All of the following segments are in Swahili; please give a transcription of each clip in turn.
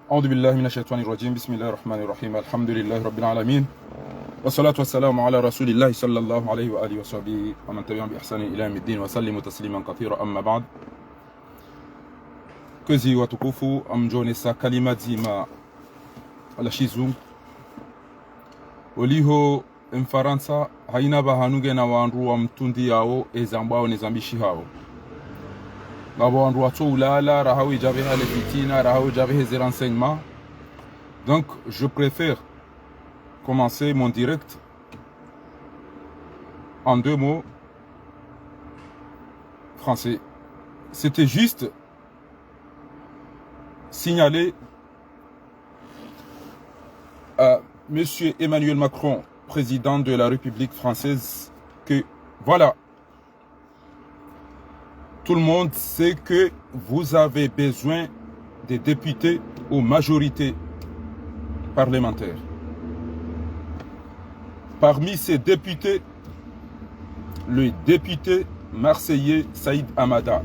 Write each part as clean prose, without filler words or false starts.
أعوذ بالله من الشيطان الرجيم بسم الله الرحمن الرحيم الحمد لله رب العالمين والصلاة والسلام على رسول الله صلى الله عليه وآله وصحبه ومن تبعهم بإحسان إلى يوم الدين وسلم تسليما كثيرا أما بعد كزي وتكوفو أمجونيسا كلمة زيما على شيزو وليهو mfaransa haina bahanuge na wandu wa mtundi yao ezambao nezambishi hao ngabo wandu wato ulala rahawi jabe hale fitina rahawi jabe heze renseignements. Donc je préfère commencer mon direct en 2 mots français. C'était juste signaler à monsieur Emmanuel Macron, président de la République française, que voilà, tout le monde sait que vous avez besoin des députés aux majorités parlementaires. Parmi ces députés, le député marseillais Saïd Hamada.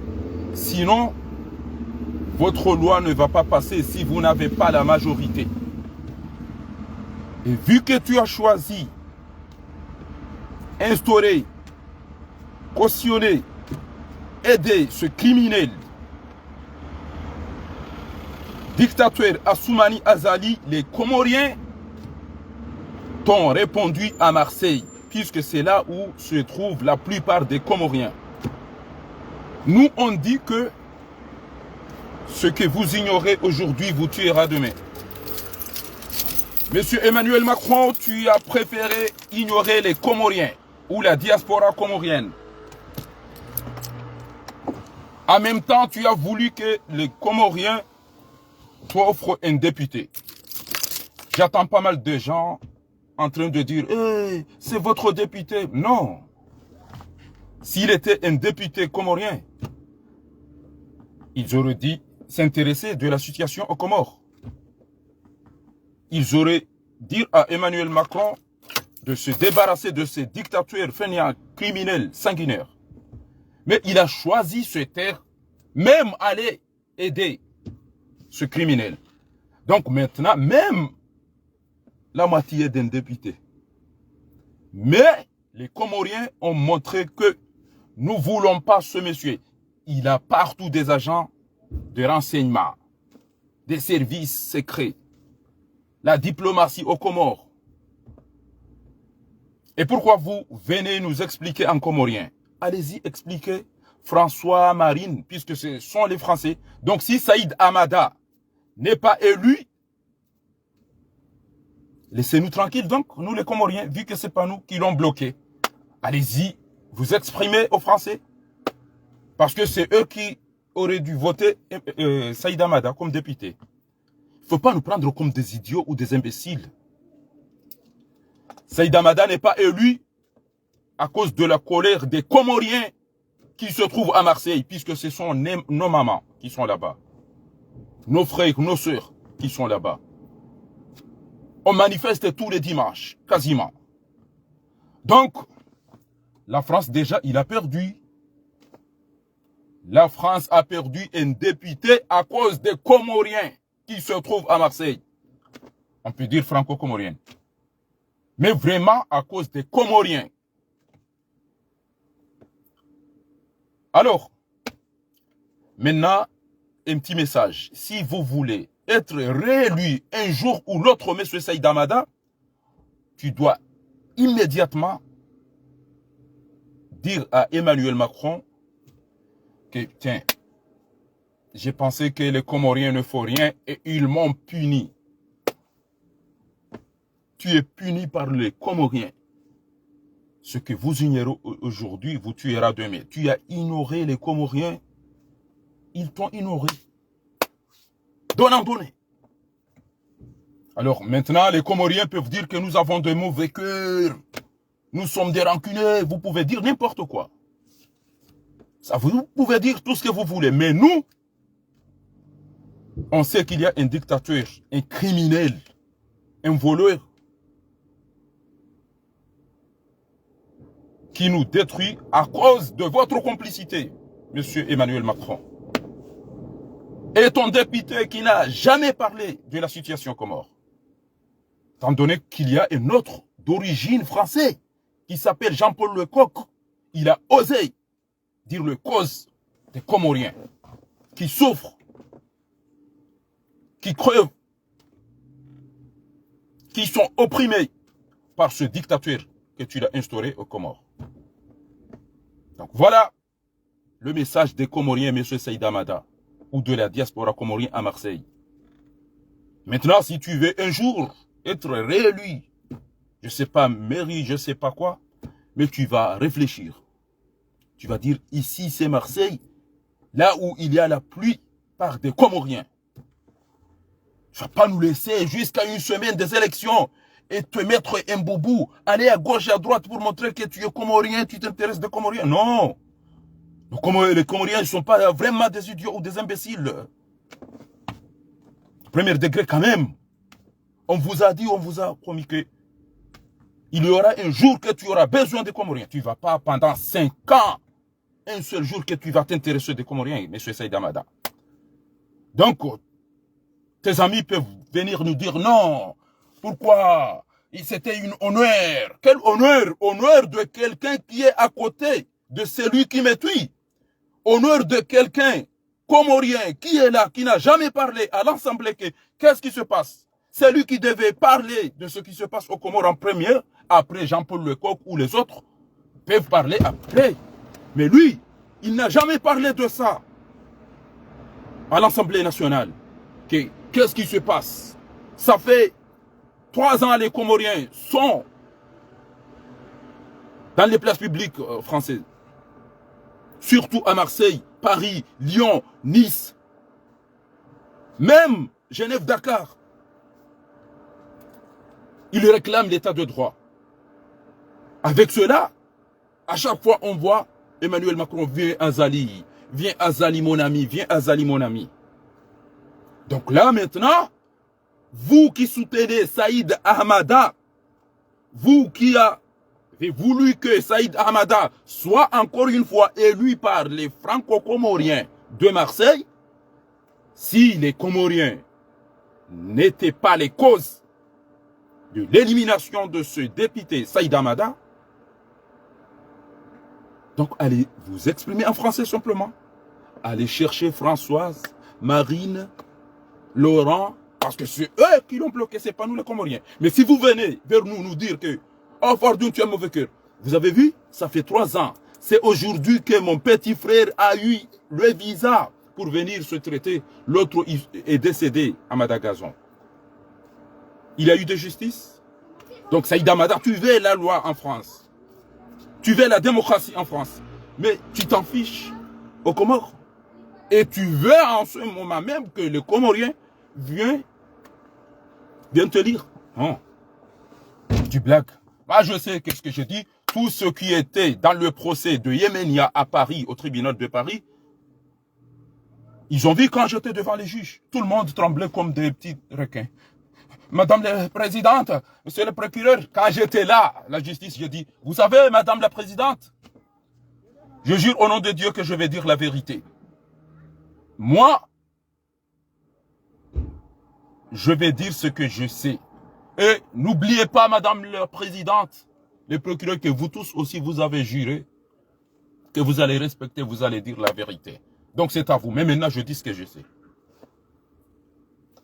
Sinon, votre loi ne va pas passer si vous n'avez pas la majorité. Et vu que tu as choisi, instaurer, cautionner, aider ce criminel, dictateur Assoumani Azali, les Comoriens t'ont répondu à Marseille, puisque c'est là où se trouvent la plupart des Comoriens. Nous, on dit que ce que vous ignorez aujourd'hui vous tuera demain. Monsieur Emmanuel Macron, tu as préféré ignorer les Comoriens ou la diaspora comorienne. En même temps, tu as voulu que les Comoriens t'offrent un député. J'attends pas mal de gens en train de dire hey, c'est votre député. Non. S'il était un député comorien, ils auraient dit s'intéresser de la situation aux Comores. Ils auraient dit à Emmanuel Macron de se débarrasser de ces dictateurs fainéants, criminels, sanguinaires. Mais il a choisi ce terre, même aller aider ce criminel. Donc maintenant, même la moitié d'un député. Mais les Comoriens ont montré que nous ne voulons pas ce monsieur. Il a partout des agents de renseignement, des services secrets, la diplomatie aux Comores. Et pourquoi vous venez nous expliquer en comorien? Allez-y, expliquez François Marine, puisque ce sont les Français. Donc si Saïd Hamada n'est pas élu, laissez-nous tranquilles, donc, nous les Comoriens, vu que ce n'est pas nous qui l'ont bloqué. Allez-y, vous exprimez aux Français. Parce que c'est eux qui auraient dû voter Saïd Hamada comme député. Il ne faut pas nous prendre comme des idiots ou des imbéciles. Saïd Hamada n'est pas élu à cause de la colère des Comoriens qui se trouvent à Marseille, puisque ce sont nos mamans qui sont là-bas. Nos frères, nos sœurs qui sont là-bas. On manifeste tous les dimanches, quasiment. Donc, la France déjà, il a perdu. La France a perdu un député à cause des Comoriens qui se trouvent à Marseille. On peut dire franco-comoriens. Mais vraiment à cause des Comoriens. Alors, maintenant, un petit message. Si vous voulez être réélu un jour ou l'autre, M. Saïd Hamada, tu dois immédiatement dire à Emmanuel Macron que, tiens, j'ai pensé que les Comoriens ne font rien et ils m'ont puni. Tu es puni par les Comoriens. Ce que vous ignorez aujourd'hui, vous tuera demain. Tu as ignoré les Comoriens. Ils t'ont ignoré. Donnez. Alors maintenant, les Comoriens peuvent dire que nous avons de mauvais cœurs. Nous sommes des rancuniers. Vous pouvez dire n'importe quoi. Ça, vous pouvez dire tout ce que vous voulez. Mais nous, on sait qu'il y a un dictateur, un criminel, un voleur qui nous détruit à cause de votre complicité, monsieur Emmanuel Macron. et ton député qui n'a jamais parlé de la situation Comore. Étant donné qu'il y a un autre d'origine français qui s'appelle Jean-Paul Lecoq, il a osé dire le cause des Comoriens qui souffrent, qui crevent, qui sont opprimés par ce dictateur que tu as instauré aux Comores. Donc voilà le message des Comoriens, M. Saïd Hamada, ou de la diaspora comorienne à Marseille. Maintenant, si tu veux un jour être réélu, je ne sais pas, mairie, je ne sais pas quoi, mais tu vas réfléchir. Tu vas dire, ici c'est Marseille, là où il y a la pluie par des Comoriens. Tu ne vas pas nous laisser jusqu'à une semaine des élections et te mettre un boubou, aller à gauche et à droite pour montrer que tu es Comorien, tu t'intéresses des Comoriens. Non. Les Comoriens ne sont pas vraiment des idiots ou des imbéciles. Premier degré quand même. On vous a dit, on vous a promis que il y aura un jour que tu auras besoin des Comoriens. Tu ne vas pas pendant 5 ans, un seul jour que tu vas t'intéresser des Comoriens, M. Saïd Hamada. Donc, tes amis peuvent venir nous dire non. Pourquoi? C'était un honneur. Quel honneur? Honneur de quelqu'un qui est à côté de celui qui me tue. Honneur de quelqu'un comorien qui est là, qui n'a jamais parlé à l'Assemblée. Qu'est-ce qui se passe? C'est lui qui devait parler de ce qui se passe aux Comores en premier. Après Jean-Paul Lecoq ou les autres peuvent parler après. Mais lui, il n'a jamais parlé de ça à l'Assemblée nationale. Qu'est-ce qui se passe? Ça fait 3 ans les Comoriens sont dans les places publiques françaises. Surtout à Marseille, Paris, Lyon, Nice, même Genève, Dakar. Ils réclament l'état de droit. Avec cela, à chaque fois on voit Emmanuel Macron, viens Azali mon ami, viens Azali mon ami. Donc là maintenant, vous qui soutenez Saïd Hamada, vous qui avez voulu que Saïd Hamada soit encore une fois élu par les franco-comoriens de Marseille, si les Comoriens n'étaient pas les causes de l'élimination de ce député Saïd Hamada, donc allez vous exprimer en français simplement. Allez chercher Françoise, Marine, Laurent, parce que c'est eux qui l'ont bloqué, c'est pas nous les Comoriens. Mais si vous venez vers nous dire que oh Fordoun, tu as un mauvais cœur. Vous avez vu, ça fait 3 ans. C'est aujourd'hui que mon petit frère a eu le visa pour venir se traiter. L'autre est décédé à Madagascar. Il y a eu de justice. Donc Saïd Hamada, tu veux la loi en France. Tu veux la démocratie en France. Mais tu t'en fiches aux Comores. Et tu veux en ce moment même que les Comoriens viennent te lire. Non. Tu blagues. Moi, je sais qu'est-ce que je dis. Tous ceux qui étaient dans le procès de Yémenia à Paris, au tribunal de Paris, ils ont vu quand j'étais devant les juges. Tout le monde tremblait comme des petits requins. Madame la Présidente, Monsieur le procureur, quand j'étais là, la justice, je dis, vous savez, Madame la Présidente, je jure au nom de Dieu que je vais dire la vérité. Moi, je vais dire ce que je sais. Et n'oubliez pas, Madame la Présidente, les procureurs, que vous tous aussi, vous avez juré que vous allez respecter, vous allez dire la vérité. Donc c'est à vous. Mais maintenant, je dis ce que je sais.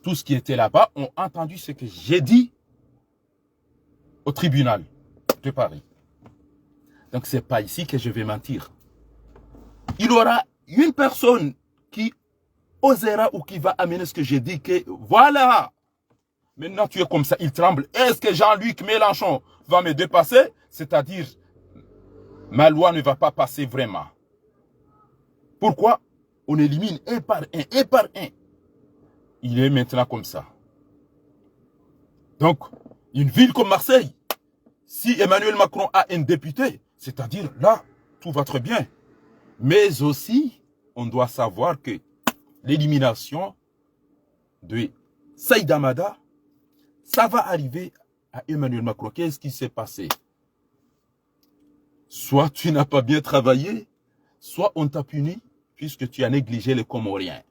Tous qui étaient là-bas ont entendu ce que j'ai dit au tribunal de Paris. Donc c'est pas ici que je vais mentir. Il y aura une personne qui osera ou qui va amener ce que j'ai dit, que voilà, maintenant tu es comme ça, il tremble. Est-ce que Jean-Luc Mélenchon va me dépasser? C'est-à-dire, ma loi ne va pas passer vraiment. Pourquoi? On élimine un par un, un par un. Il est maintenant comme ça. Donc, une ville comme Marseille, si Emmanuel Macron a un député, c'est-à-dire là, tout va très bien. Mais aussi, on doit savoir que l'élimination de Saïd Hamada, ça va arriver à Emmanuel Macron. Qu'est-ce qui s'est passé? Soit tu n'as pas bien travaillé, soit on t'a puni puisque tu as négligé les Comoriens.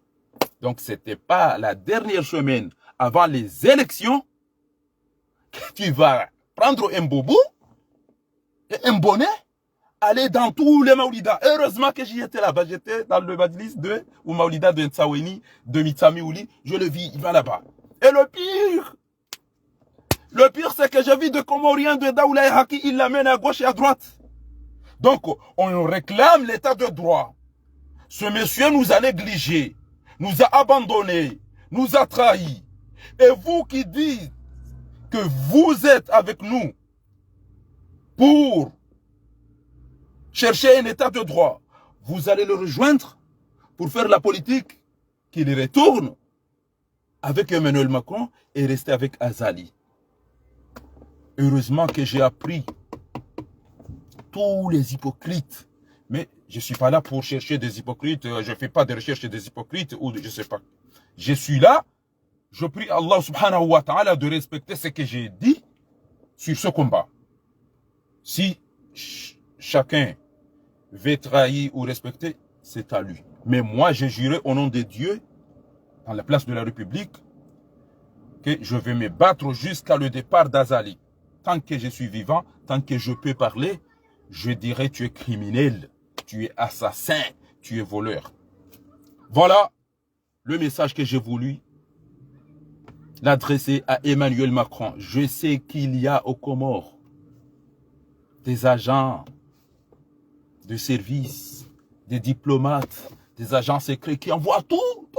Donc, ce n'était pas la dernière semaine avant les élections que tu vas prendre un boubou et un bonnet, aller dans tous les Maoulidas. Heureusement que j'y étais là-bas. J'étais dans le Majlis de ou Maoulida de Ntsaweni, de Mitsami Ouli. Je le vis, il va là-bas. Et le pire, c'est que je vis de Comoriens de Daoulaye Haki, il l'amène à gauche et à droite. Donc, on réclame l'état de droit. Ce monsieur nous a négligés, nous a abandonnés, nous a trahis. Et vous qui dites que vous êtes avec nous pour chercher un état de droit, vous allez le rejoindre pour faire la politique qu'il retourne avec Emmanuel Macron et rester avec Azali. Heureusement que j'ai appris tous les hypocrites. Mais je ne suis pas là pour chercher des hypocrites. Je ne fais pas de recherche des hypocrites ou je ne sais pas. Je suis là. Je prie Allah subhanahu wa ta'ala de respecter ce que j'ai dit sur ce combat. Si chacun veut trahir ou respecter, c'est à lui. Mais moi, j'ai juré au nom de Dieu, dans la place de la République, que je vais me battre jusqu'à le départ d'Azali. Tant que je suis vivant, tant que je peux parler, je dirais tu es criminel, tu es assassin, tu es voleur. Voilà le message que j'ai voulu l'adresser à Emmanuel Macron. Je sais qu'il y a aux Comores des agents de service, des diplomates, des agents secrets qui envoient tout.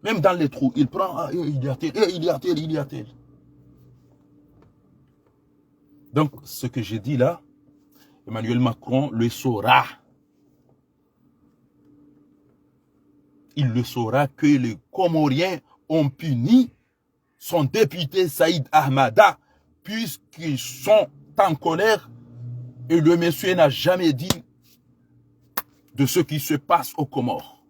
Même dans les trous, il prend, il y a tel, il y a tel, il y a tel. Donc, ce que j'ai dit là, Emmanuel Macron le saura. Il le saura que les Comoriens ont puni son député Saïd Ahmada puisqu'ils sont en colère et le monsieur n'a jamais dit de ce qui se passe aux Comores.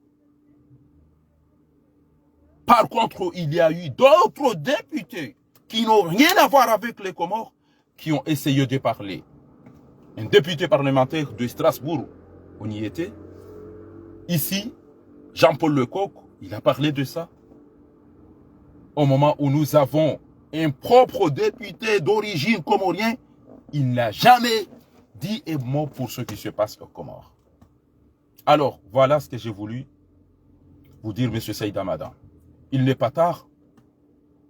Par contre, il y a eu d'autres députés qui n'ont rien à voir avec les Comores qui ont essayé de parler. Un député parlementaire de Strasbourg, on y était. Ici, Jean-Paul Lecoq, il a parlé de ça. Au moment où nous avons un propre député d'origine comorienne, il n'a jamais dit un mot pour ce qui se passe aux Comores. Alors, voilà ce que j'ai voulu vous dire, M. Saïd Ahmada. Il n'est pas tard,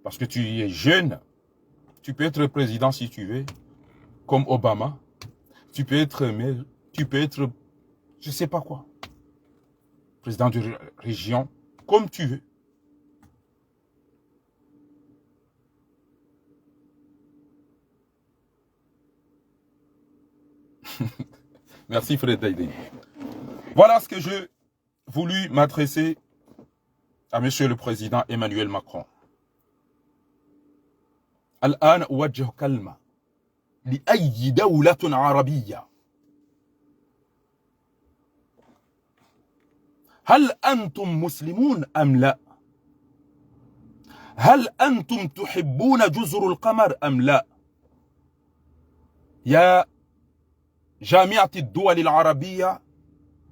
parce que tu es jeune. Tu peux être président si tu veux, comme Obama. Tu peux être maire, tu peux être, je ne sais pas quoi, président de région, comme tu veux. Merci Fred Daïdé. Voilà ce que j'ai voulu m'adresser à Monsieur le Président Emmanuel Macron. الآن أوجه كلمة لأي دولة عربية. هل أنتم مسلمون أم لا؟ هل أنتم تحبون جزر القمر أم لا؟ يا جامعة الدول العربية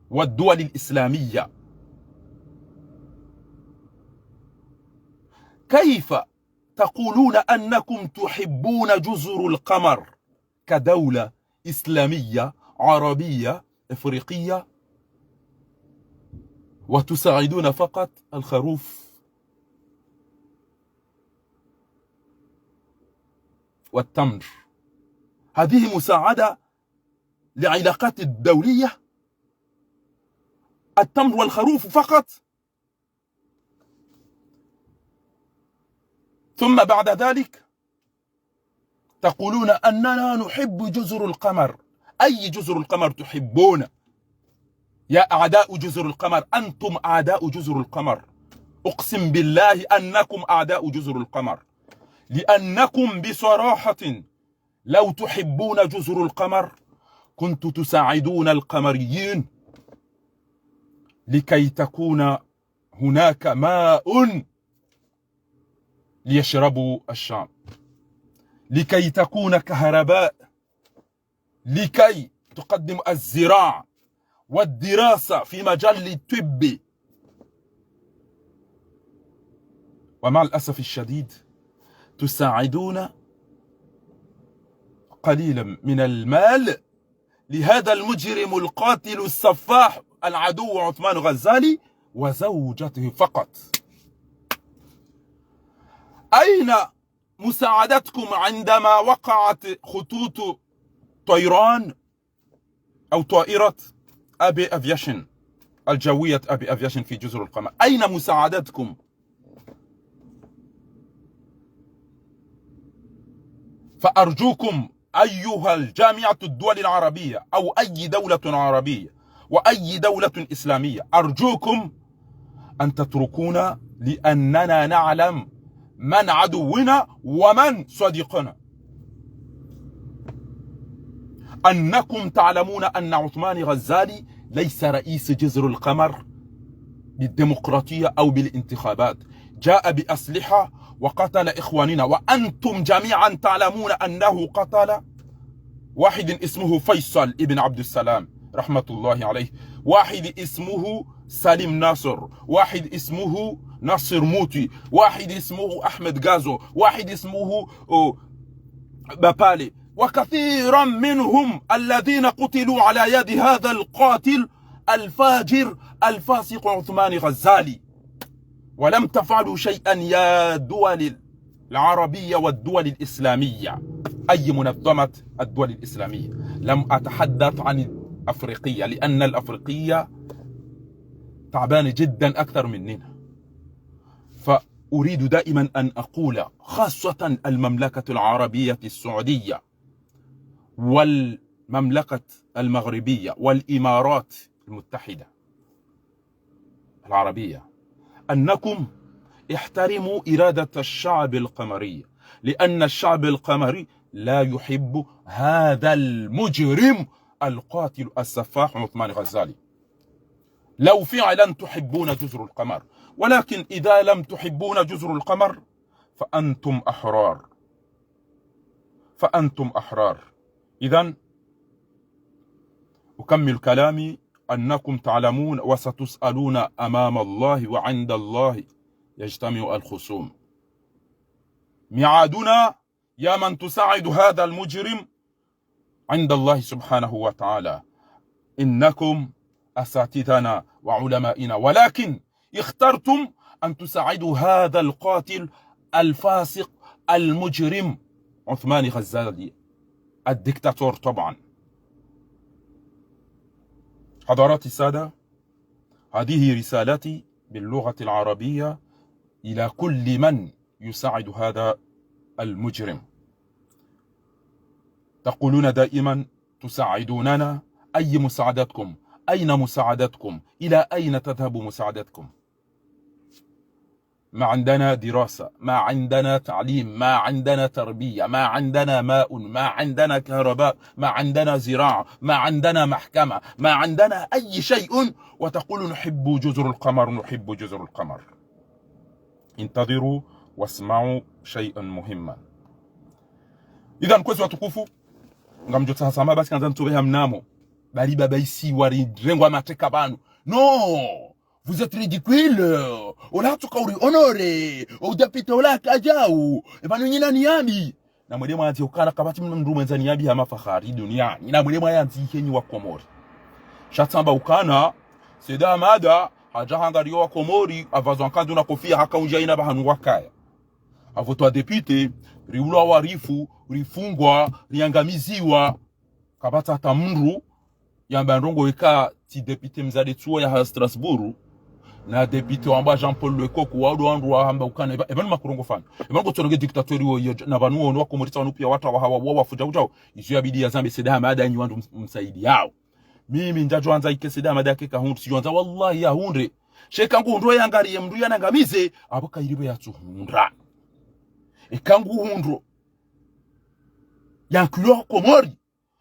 والدول الإسلامية، كيف تقولون أنكم تحبون جزر القمر كدولة إسلامية عربية إفريقية وتساعدون فقط الخروف والتمر؟ هذه مساعدة لعلاقات الدولية؟ التمر والخروف فقط؟ ثم بعد ذلك تقولون أننا نحب جزر القمر. أي جزر القمر تحبون؟ يا أعداء جزر القمر، أنتم أعداء جزر القمر. أقسم بالله أنكم أعداء جزر القمر، لأنكم بصراحة لو تحبون جزر القمر كنتم تساعدون القمريين لكي تكون هناك ماء ليشربوا الشام، لكي تكون كهرباء، لكي تقدم الزراعة والدراسة في مجال الطب ومع الأسف الشديد تساعدون قليلا من المال لهذا المجرم القاتل السفاح العدو عثمان غزالي وزوجته فقط. أين مساعدتكم عندما وقعت خطوط طيران أو طائرة أبي أفياشن الجوية أبي أفياشن في جزر القمر؟ أين مساعدتكم؟ فأرجوكم أيها الجامعة الدول العربية أو أي دولة عربية وأي دولة إسلامية، أرجوكم أن تتركونا لأننا نعلم من عدونا ومن صديقنا. أنكم تعلمون أن عثمان غزالي ليس رئيس جزر القمر بالديمقراطية أو بالانتخابات، جاء بأسلحة وقتل إخواننا، وأنتم جميعا تعلمون أنه قتل واحد اسمه فيصل ابن عبد السلام رحمة الله عليه، واحد اسمه سليم ناصر، واحد اسمه ناصر موتي، واحد اسمه أحمد غازو، واحد اسمه بابالي، وكثيرا منهم الذين قتلوا على يد هذا القاتل الفاجر الفاسق عثمان غزالي. ولم تفعلوا شيئا يا دول العربية والدول الإسلامية، أي منظمة الدول الإسلامية. لم أتحدث عن الأفريقية لأن الأفريقية تعبان جدا أكثر مننا. فأريد دائما أن أقول خاصة المملكة العربية السعودية والمملكة المغربية والإمارات المتحدة العربية أنكم احترموا إرادة الشعب القمري، لأن الشعب القمري لا يحب هذا المجرم القاتل السفاح عثمان غزالي. لو فعلا تحبون جزر القمر، ولكن إذا لم تحبون جزر القمر فأنتم أحرار، فأنتم أحرار. إذن أكمل كلامي، أنكم تعلمون وستسألون أمام الله وعند الله يجتمع الخصوم. ميعادنا يا من تساعد هذا المجرم عند الله سبحانه وتعالى. إنكم أساتذتنا وعلمائنا، ولكن اخترتم أن تساعدوا هذا القاتل الفاسق المجرم عثمان غزالي الدكتاتور. طبعا حضرات السادة، هذه رسالتي باللغة العربية إلى كل من يساعد هذا المجرم. تقولون دائما تساعدوننا، أي مساعدتكم؟ أين مساعدتكم؟ إلى أين تذهب مساعدتكم؟ ما عندنا دراسة، ما عندنا تعليم، ما عندنا تربية، ما عندنا ماء، ما عندنا كهرباء، ما عندنا زراعة، ما عندنا محكمة، ما عندنا أي شيء، وتقول نحب جزر القمر، نحب جزر القمر. انتظروا واسمعوا شيئا مهما. إذا kwezi watukufu ngamjota sama basi kanza ntobeha mnamo bali baba isi wari rengwa mateka banu. Non, vous êtes ridicule. Ola tukauri honore udapita ola kajau ebanu nyina niyabi na mwede mwanzi ukana kabati mndu mwenza niyabi hama fahari duniani na mwede mwanzi henyi wa Komori shatamba ukana seda mada hajahangariyo wa Komori avazo nkandu na kofia haka unja ina bahanu wakaya avotwa depute riulwa warifu rifungwa riangamiziwa kabata hata mndu yamba ndongo weka ti depute mzade tuwa ya Strasbourg na depute wamba Jean-Paul Lecoq waudo wandu wamba ukana ebanu makurongo fana ebanu gotonoge dictatori wo na banu ono wakomorita wanu pia watu hawa wafuja ujao isu ya bidi ya zambe seda mada yanyi wandu msaidi yao. Mimi njajo anza ike seda mada yake kahundu sijonza wallahi ya hundre shekangu ndo yangariye mndu yanangamize aboka iribe ya tuhundra ekangu hundro yankuyo Komori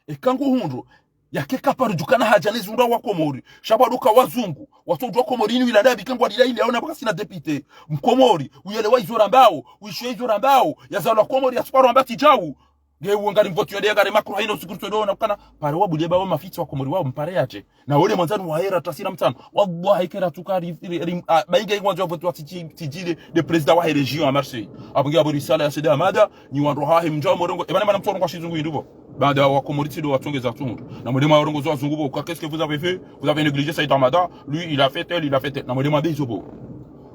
ekangu hundro yakeka parujukana hajanizi unda wa Komori shabaduka wazungu watoto wa Komori ni wilanda bikangu adila ile aona baka sina depute mkomori uyelewa izora mbao uishwe izora mbao yazalwa Komori ya suparu ambati jau Nge uangari mvotu yode gari Macron haina usikurto do na kana pare wabulie ba mafiti wa komori wa mpare yache na wole mwanzani wa hera tasira mtano wallahi kera tukari bainga ingwa votu wa tijile de president wa region à Marseille abungi aburi sala ya sida amada ni wanro hahi mjao morongo ebana mana mtono kwa shizungu indubo banda wa komori do watongeza tundu na modema warongo zo azungu bo qu'est-ce que vous avez fait, vous avez négligé Saïd Amada, lui il a fait tel na modema bezobo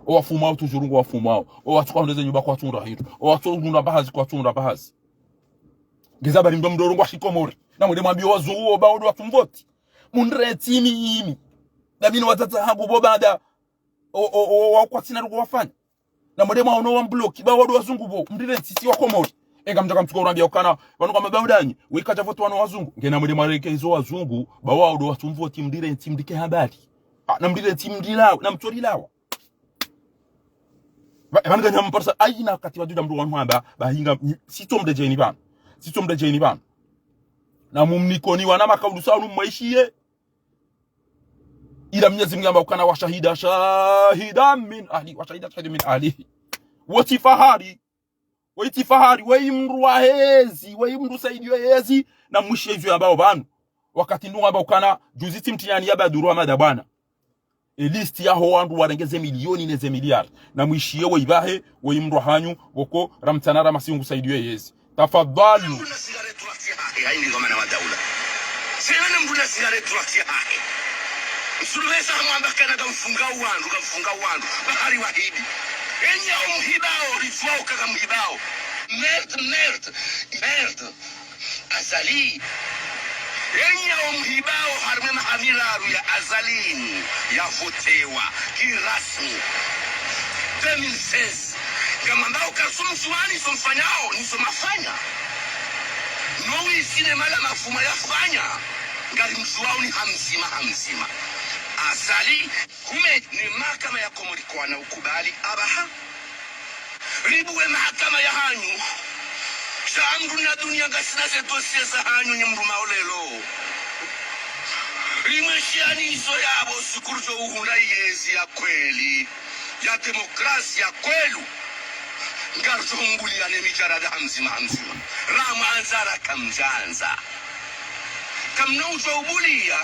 o wafumao tujurungu wafumao o watukwa ndeze nyuba kwa tunda hitu o watunda bahazi kwa tunda bahazi ngezaba rimba mdorongo washikomori na mwede mwambie wazuo baodo watumvoti mundreti imi na bino watata hagu bobanda o kwa tina rugo wafanya na mwede mwaono wa mbloki baodo wazungu bo mndreti si wakomori ega mtaka mtuka urambia ukana wanu kwa mabawdanyi wikacha votu wano wazungu ngena mwede mwareke hizo wazungu baodo watumvoti mndreti mdike habari na mndreti mdilawa na mtorilawa Vanga nyama parsa aina kati waduda mdu wanu hamba bahinga sitomde jeni bana sitomde jeni bana na mumnikoni wana makaudusa unu maishie ila Mwenyezi Mungu amba ukana washahida shahida min ahli washahida shahida min ahli watifahari waimru hezi waimru saidio hezi na mwishe hivyo ambao banu wakati ndu amba ukana juziti mtihani yaba duru amada bana list ya ho wandu warengeze milioni neze miliari na mwishiye weibahe weimru hanyu woko ramtanara masingu saidio hezi tafadhalu haini ngoma na wadaula sina mbuna sigaretu wakia haki msulubesa mwamba kana kamfunga wandu bahari wahidi enya umhibao rifwao kaka mhibao merd azali enya umhibao harme mahamiraru ya azalini ya votewa kirasmi 2016 kama mbao kasumsuani somfanyao nisomafanya Nowi sinema la mafuma yafanya ngari msuwao ni hamzima asali kume ni mahakama ya Komori kwa na ukubali abaha ribuwe mahakama ya hanyu shamdu na dunia gasina ze dosie za hanyu ni mruma olelo rimeshiani iso yabo sukurujo uhunda yezi ya kweli ya demokrasia kwelu Ngarzo mbuli ya nemijarada hamzima Rama anzara kamjanza Kamnauja ubulia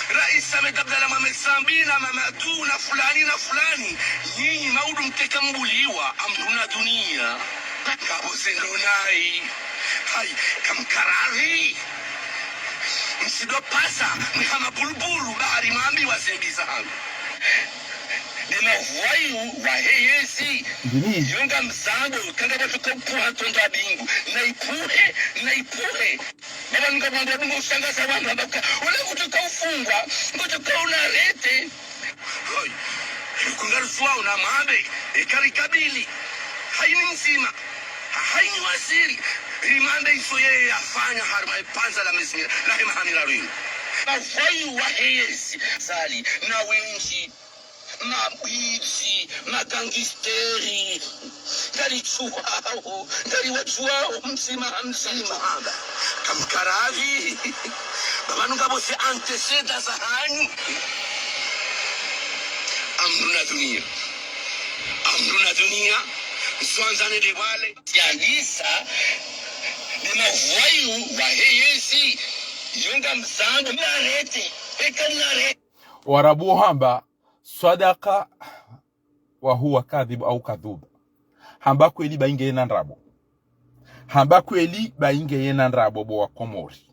Rais Ahmed Abdalla Mohamed Sambina Mamadu na fulani Nyinyi maudu mteka mbuliwa amruna dunia Kabo zendonai Hai kamkarari Msido pasa Mihama bulbulu bahari mambi wa zembiza hangu Nima wayu wa heyesi Yunga mzango Kanda watu kupuha tonga bingu Naipuhe Baba nga mwanda dungo ushangasa wangu Wala kutuka ufungwa Kutuka unarete Hoi Kungaru suwa unamambe Ekari kabili Haini mzima Haini wasiri Rimande iso yeye yafanya harma ipanza la mezimira Lahi mahamila ringu Wayu wa heyesi Sali na winchi Mabizi, magangisteri, dari wachuao, mzima. Kamkaravi, babanu ngabo se anteceda za hanyu. Amruna dunia, mswanzane de wale. Yalisa, nima wayu wa heyesi, yunga mzangu, narete, eka narete. Warabu hamba, Sadaka wa huwa kadhib au kadhub hamba kweli bainge yena nrabo hamba kweli bainge yena nrabo bo wa Komori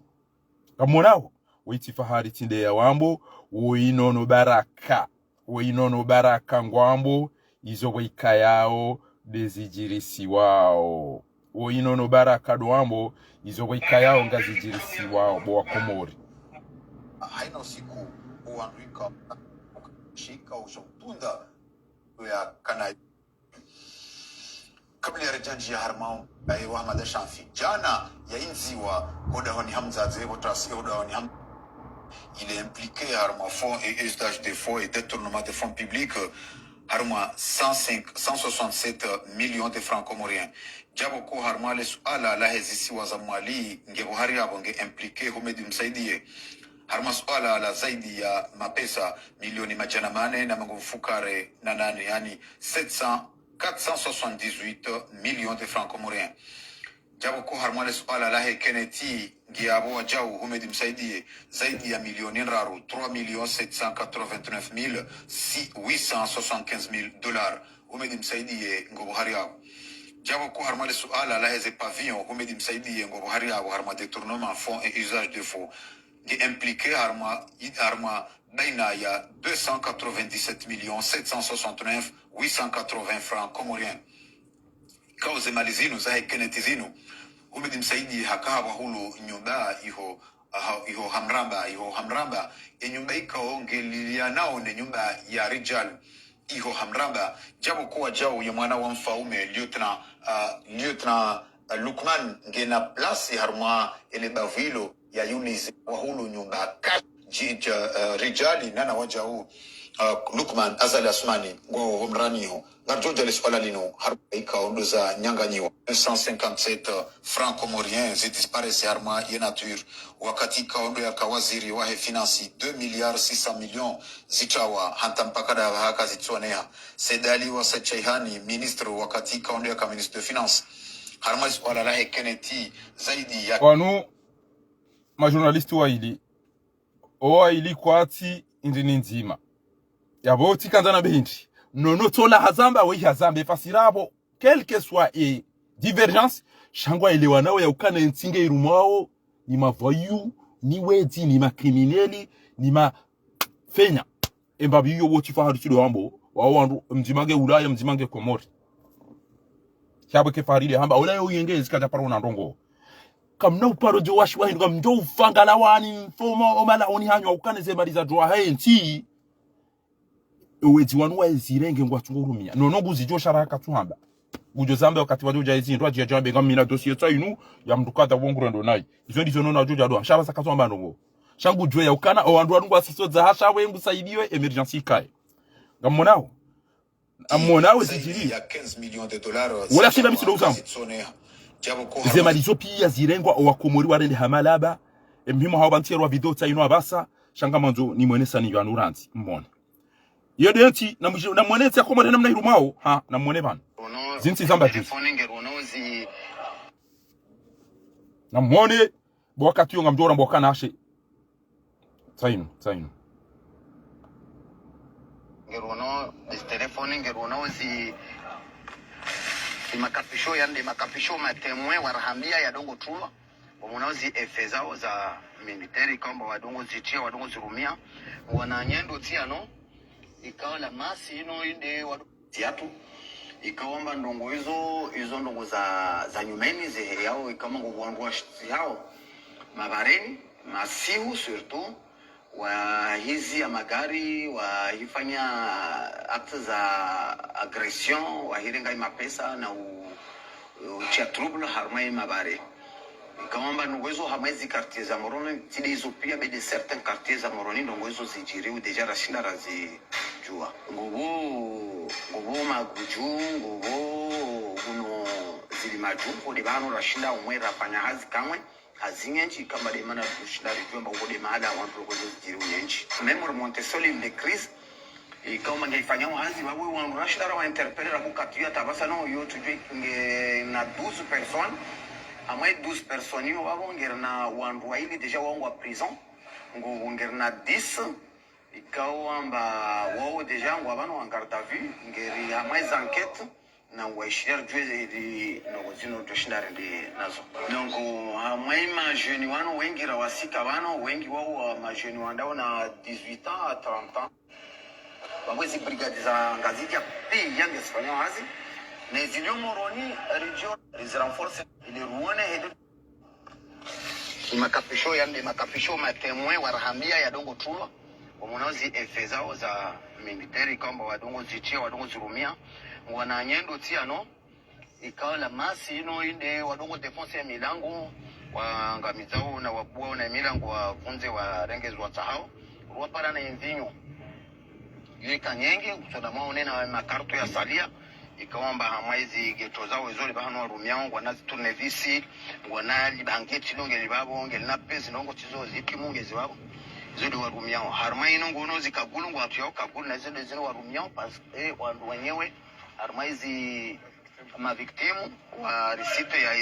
kamonao witifahari tinde ya wambo uinono baraka ngwambo izo wika yao dezijirisi wao uinono baraka duambo izo wika yao ngazijirisi wao bo wa Komori haina usiku uandika shika ushotunda ya kana kabla ya rejanji ya harmao ay Ahmad Shafi jana ya inziwa hoda honi Hamza zebo tasi hoda honi Hamza il est impliqué harma fonds et usage de fonds et détournement de fonds publics harma 167 millions de francs comoriens jabo ko harma le suala la hezisi wa zamali ngebo hari abo nge impliqué humedi msaidie harma suala la zaidi ya mapesa milioni majana mane na mangufukare na nane yani 478 millions de francs comoriens Jabu ko harmale suala lahe keneti giabo wa jau humedi msaidie zaidi ya milioni raru 3,789,875,000 dollars humedi msaidie ngobo hari yao. Jabu ko harmale suala lahe ze pavillon humedi msaidie ngobo hari yao harma détournement fonds et usage de faux qui impliqué harma baina ya 297,769,880 francs comoriens. Kauze malizinu zahe keneti zinu humedi msaidi hakawa hulu nyumba iho hamramba nyumba ikao ngelilia nao ne nyumba ya rijal iho hamramba jabo kuwa jao ya mwana wa mfaume lieutenant Lukman ngena plasi harma ele bavilo ya Yunis wa hulu nyumba rijali nana wajao Lukman Azali Asmani ngo homraniho garjoja le swala lino harika ondoza nyanganyiwa 157 francs comoriens disparaissent harma ya nature wakati kaondo ya kawaziri wa finansi 2,600,000,000 zichawa hanta mpaka da haka zitsoneha Sedali wa Sachaihani ministre wakati kaondo ya ministre de finance harma swala la keneti zaidi ya wanu majournaliste wa ili kwati indini nzima yabo tikanzana behindi nono tola hazamba we hazambe fasirabo quelque soit et divergence shangwa elewa nao ya ukana ntinge irumao ni mavoyu ni wedi ni makrimineli ni mafenya embabi yo woti fa harichido hambo wawandu mjimange Ulaya mjimange Komori kyabo ke faride hamba Ulaya uyenge zikaja parona ndongo kamna uparo jo washi wa hindu kamjo ufangala wani fomo omala oni hanywa ukane zemaliza jwa henti ewezi wanu wa ezirenge ngwa tungurumia nono guzijo sharaka tuhamba gujo zambe wakati wajoja ezi ndo ajia jambe ngamina dossier tsa inu ya mdukata wonguro ndo nai izo ndizo nono ajoja ndo shaba sakatwamba ndongo shangu jwe ya ukana o andu andu asiso za hasha wengu saidiwe emergency kai ngamonao amonao zijiri ya 15 millions de dollars wala kila misido uzambo zemalizo pia zirengwa o wakomori warende hamalaba mpimo hawa bantierwa video tsa inu abasa shanga manzo ni mwenesa ni yanuranzi mbona yodenti na mwenezi akomore namna irumao ha na mwene bana zinsi zamba juzi na mwone wakati yo ngamjora mboka nashe tsaino ngerono telefone ngerono makapisho yande makapisho matemwe warahambia ya dongo tulwa wamunaozi efezao za military kwamba wadongo zitia wadongo zirumia wananyendo tiano ikawa la masi ino inde tiatu ikawamba ndongo hizo ndongo za nyumeni zehe yao ikama ngubwangwa yao mabareni masihu surtout wa hizi ya magari wa hifanya acte za agression wa hirenga mapesa na uchia trouble harmai mabare ikawamba ndongo hamezi quartier za moroni tidi hizo pia bede certain quartier za moroni ndongo zijiriu deja rashinda razi jua ngubu maguju ngubu kuno zilimaju kodi bano rashinda umwera fanya hazi kamwe hazinyenchi kama de mana kushinda rijomba ngode maada wantu ko ziri unyenchi memory Montessori de crise ikoma ngefanya hazi bawe wan rashinda wa interpeller ko katia tabasa no yo tujwe na 12 personnes amwe 12 personnes yo wabongera na wantu wa ili deja wangwa prison ngongera na 10 ikawamba wao deja ngo abana wa garde à vue ngeri amaiza enquête na waishira jwe di no zino toshinda ndi nazo donc amaima jeune wano wengi rawasika wano wengi wao ma jeune wandao na 18 ans à 30 ans bamwezi brigade za ngaziti ya pi yange sifanya hazi na zilio moroni region les renforcer ile ruone hedo makapisho yande makapisho matemwe warahambia ya dongo tulwa wamunaozi efezao za military kwamba wadongo zitia wadongo zirumia wananyendo tiano ikawa la masi ino inde wadongo defense ya milango wangamizao na wabua na milango wafunze wa rengezwa tahao ruwapara na invinyo yuika nyenge kusoda maone na makarto ya salia ikawamba hamwezi geto zao izoli bahano warumia wanazi turnevisi wanali banketi nonge libabo ngelina pesi nongo tizo zipi munge ziwabo zodi warumiao harmaino ngono zikagulu ngwatu yao kagulu na zodi zino warumiao parce que wandu wenyewe harmaizi mavictimu wa risite ya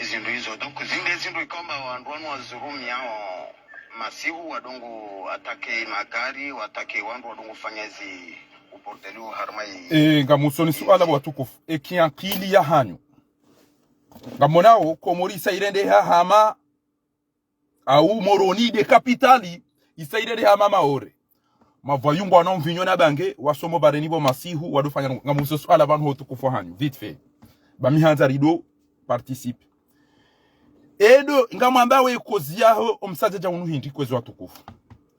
izindu hizo. Donc zindu ikoma wandu wanu wazurumi yao masihu wadungu atake magari watake wandu wadungu fanya hizi uporteli uharmai. Ngamusoni suala watukufu ekiankili ya hanyu ngamonao komori isairende hama au moroni de kapitali isairende hama maore mavayungu wanaomvinyo na bange wasomo barenibo masihu wadufanya ngamuso suala bantu hotukufu hanyu vite fait bamihanza rido participe edo ngamwamba we koziaho omsaje ja unuhindi kwezo watukufu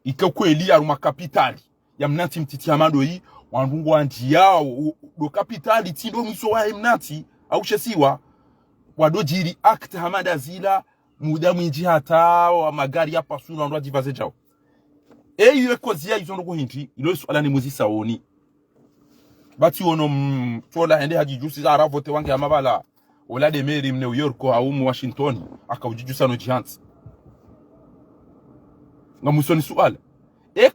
ikekweli aruma kapitali ya mnati mtiti amado yi wandungu wanjiyao do kapitali tindo mwiso wa mnati au shesiwa wadojiri act hamada zila muda mwinji hata wa magari ya pasuna ndo ajivaze jao eyo kozia izondo ko hinti ilo swala ni muzi saoni bati ono tola hende hajijusi za aravote wange amabala ola de meri New York au mu Washington akaujijusa no jihants ngamusoni swala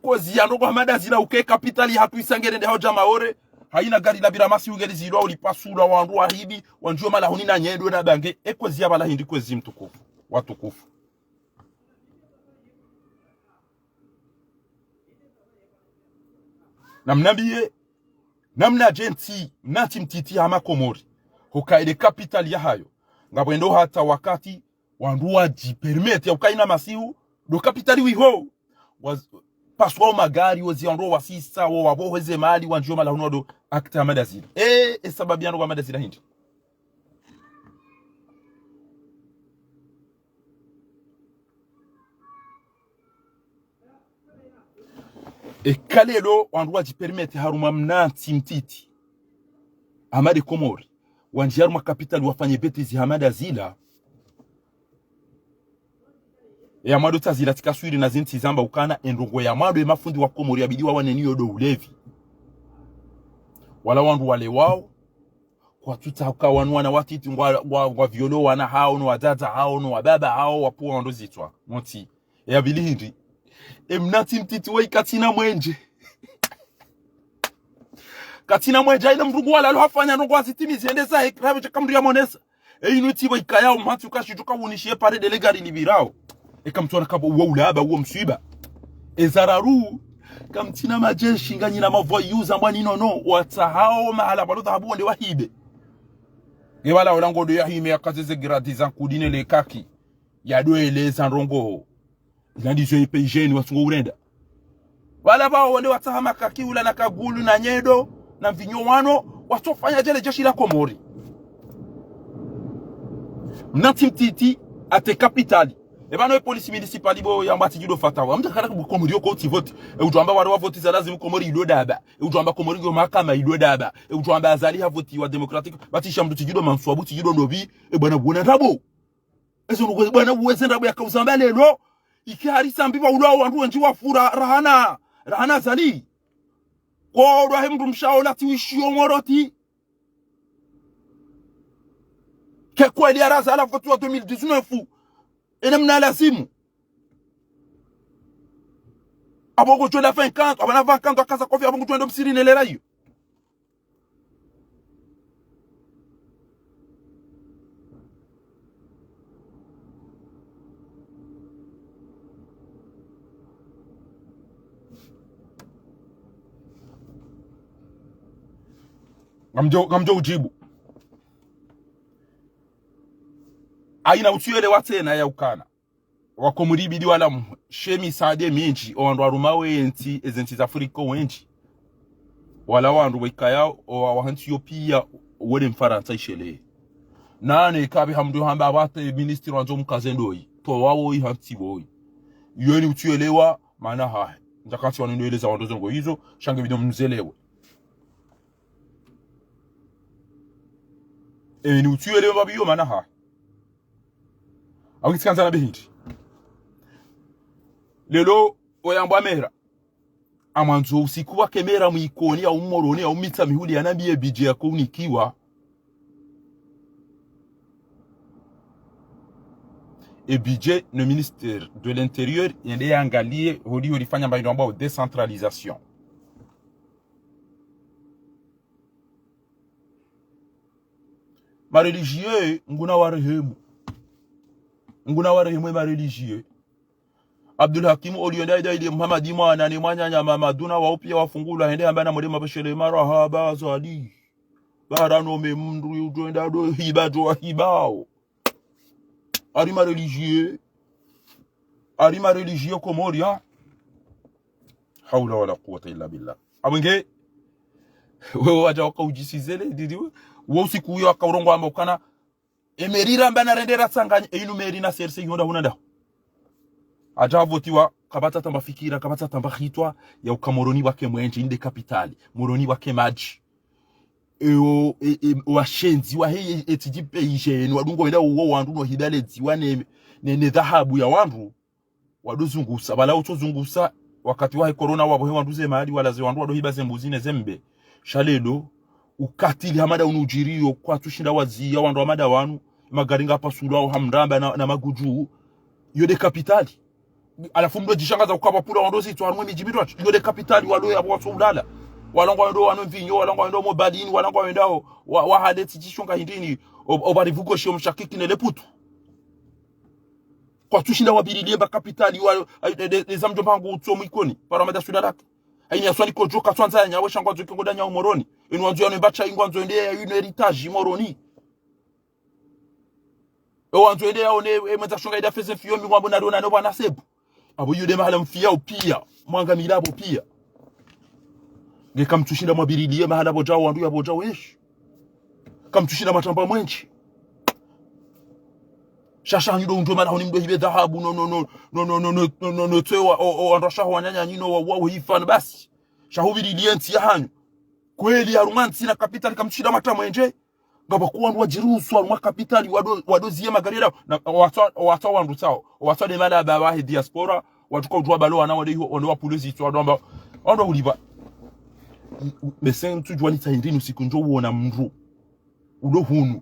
kozia ndo ko hamada zila uke kapitali hatu isangere nde hoja maore haina gari la biramasi ugeli zilwa ulipasula wandu wahibi wanjua mala hunina nyendo na bange ekozia bala hindi kwezi mtukufu watukufu namnabie namna agenti nati mtiti hama komori hukaide kapitali ya hayo ngabwendo hata wakati wandu wajipermete ya ukaina masihu do kapitali wiho paswa magari wazi wandu wasisa waboheze mali wanjua mala hunodo akta amadazira sababu yandu amadazira hindi kalelo wandu wajipermete haruma mnati mtiti amade komori wanjiaruma kapitali wafanye betezi hamada zila ya mado tazila tikaswiri na zinti zamba ukana endongo ya mado ya mafundi wa komori ya bidiwa waneniyo do ulevi wala wandu wale wao kwa tuta hauka wanuwa na watiti wa violo wana hao no wadada hao no wababa hao wapuwa wando zitwa moti ya bili hindi mnati mtiti wa ikatina mwenje katina mwenje ila mrugu wala alhafanya nungu wazitimi ziendeza hekrabe chakamri ya monesa inuti wa ikayao mhati ukashijuka unishie pare delegari libirao kamtuana kabo uwa ulaba uwa msuiba zararu kamtina majeshi nganyina mavoyuza mbwani nono watahao mahala balota habu wande wahibe gewala olango do yahime yakazeze gradiza kudine le kaki yadoele zanrongo Landizo ipejeni wasungo urenda wala bao wale watahama kaki ula na kagulu na nyedo na mvinyo wano watofanya jele jeshi la komori mnati mtiti ate kapitali ebano polisi municipali bo ya mbati judo fatawa mtakara ku komori yoko ti vote ujwamba wale wa vote za lazima komori idodaba ujwamba komori go makama idodaba ujwamba azali ha vote wa democratic batisha mtu judo manswabu ti judo ndobi bwana buona tabo ezo ngo bwana buweze ndabo yakuzamba lelo ikiharisa mbiba ulao wandu wenji wafura rahana zali kwa rahim rumshao ti wishio moroti ke kweli araza la vote wa 2019 enamna lazimu abongo jola 50 abana 20 akaza kofi abongo twendo msiri nelera hiyo ngamjo ujibu aina utuyele watena ya ukana wakomuri bidi wala shemi sade minji ondo arumawe enti ezenti za Afrika wenji wala wandu wikaya o wahanti yopia wole mfaransa ishele nane kabi hamdu hamba abate ministri wanzo mkazendo yi to wawo yi hanti boyi yoni utuyelewa mana ha ndakati wanendeleza wandu zongo hizo shange bido mzelewe ni utuyelewa babiyo mana ha awitikanza na behindi lelo oyamba mera amanzo usiku wa kemera muikoni au moroni au mitsa mihuli yanambie bije yako unikiwa budget le ministère de l'Intérieur yende angalie hodi ulifanya mbaino ambao décentralisation ma religieux nguna warehemu ma religieux Abdul Hakim Olionda ile Muhammad mwana ni mwanya Mamaduna wao pia wafungula hende ambana mulema bashele marahaba zali barano memndu ujoenda do hibajo hibao ari ma religieux Comoria haula wala quwwata illa billah abenge wewe waja wakujisizele ndiwe wewe siku hiyo akaurongo ambokana emerira mbana rendera tsanganya inu merina serse yonda hunanda ajavotiwa kabata tambafikira kabata tambahitwa ya ukamoroni wake mwenje inde kapitali moroni wake maji washenzi wa heye etijipe ijeni wadungo enda uwo wandu no hidale dziwa ne dhahabu ya wandu waduzungusa bala utozungusa wakati wa corona wabo he wandu ze mali wala ze wandu wado hibaze mbuzine zembe shalelo ukatili hamada unujirio kwa tushinda wazia wandu amada wanu magaringa pasulu au hamramba na maguju yode kapitali alafu mdo jishangaza ukapa pula wandu zitu wanwe mijibidwa yode kapitali wado ya watu ulala walangwa ndo wanu mvinyo walangwa ndo mobalini walangwa ndao wa hadeti jishonga hindini obarivugo shio mshakiki nele putu kwa tushinda wabirilie ba kapitali wa les amjo bangu utsomu ikoni paramada sudalaka haini aswani kojoka twanza nya wesha ngwazo kingoda nya moroni inu wanzo yano bacha ingwanzo ende une heritage moroni wanzo ende yaone mwenza shonga ida feze fiyo mi ngwabo narona no bana sebu abo yude mahala mfia pia mwanga milabo pia ngekamtushinda mwabirilie mahala bojao wandu ya bojao yesh kamtushinda matamba mwenchi shasha nyido unjoma na honi mdo hibe dhahabu no tewa o andasha wanyanya nyino wa hifan basi shahubiri lienti ya hanyu kweli arumanti na kapitali kamtushinda matamba mwenje ngaba kuwa ndu wajirusu wa kapitali wadozie magarira na watu wandu sao watu de mala ba wa diaspora watu ko jwa balo wana wade ono wa police to ndo ndo uliba mesen tu jwani taindini usikunjo uona mru udo hunu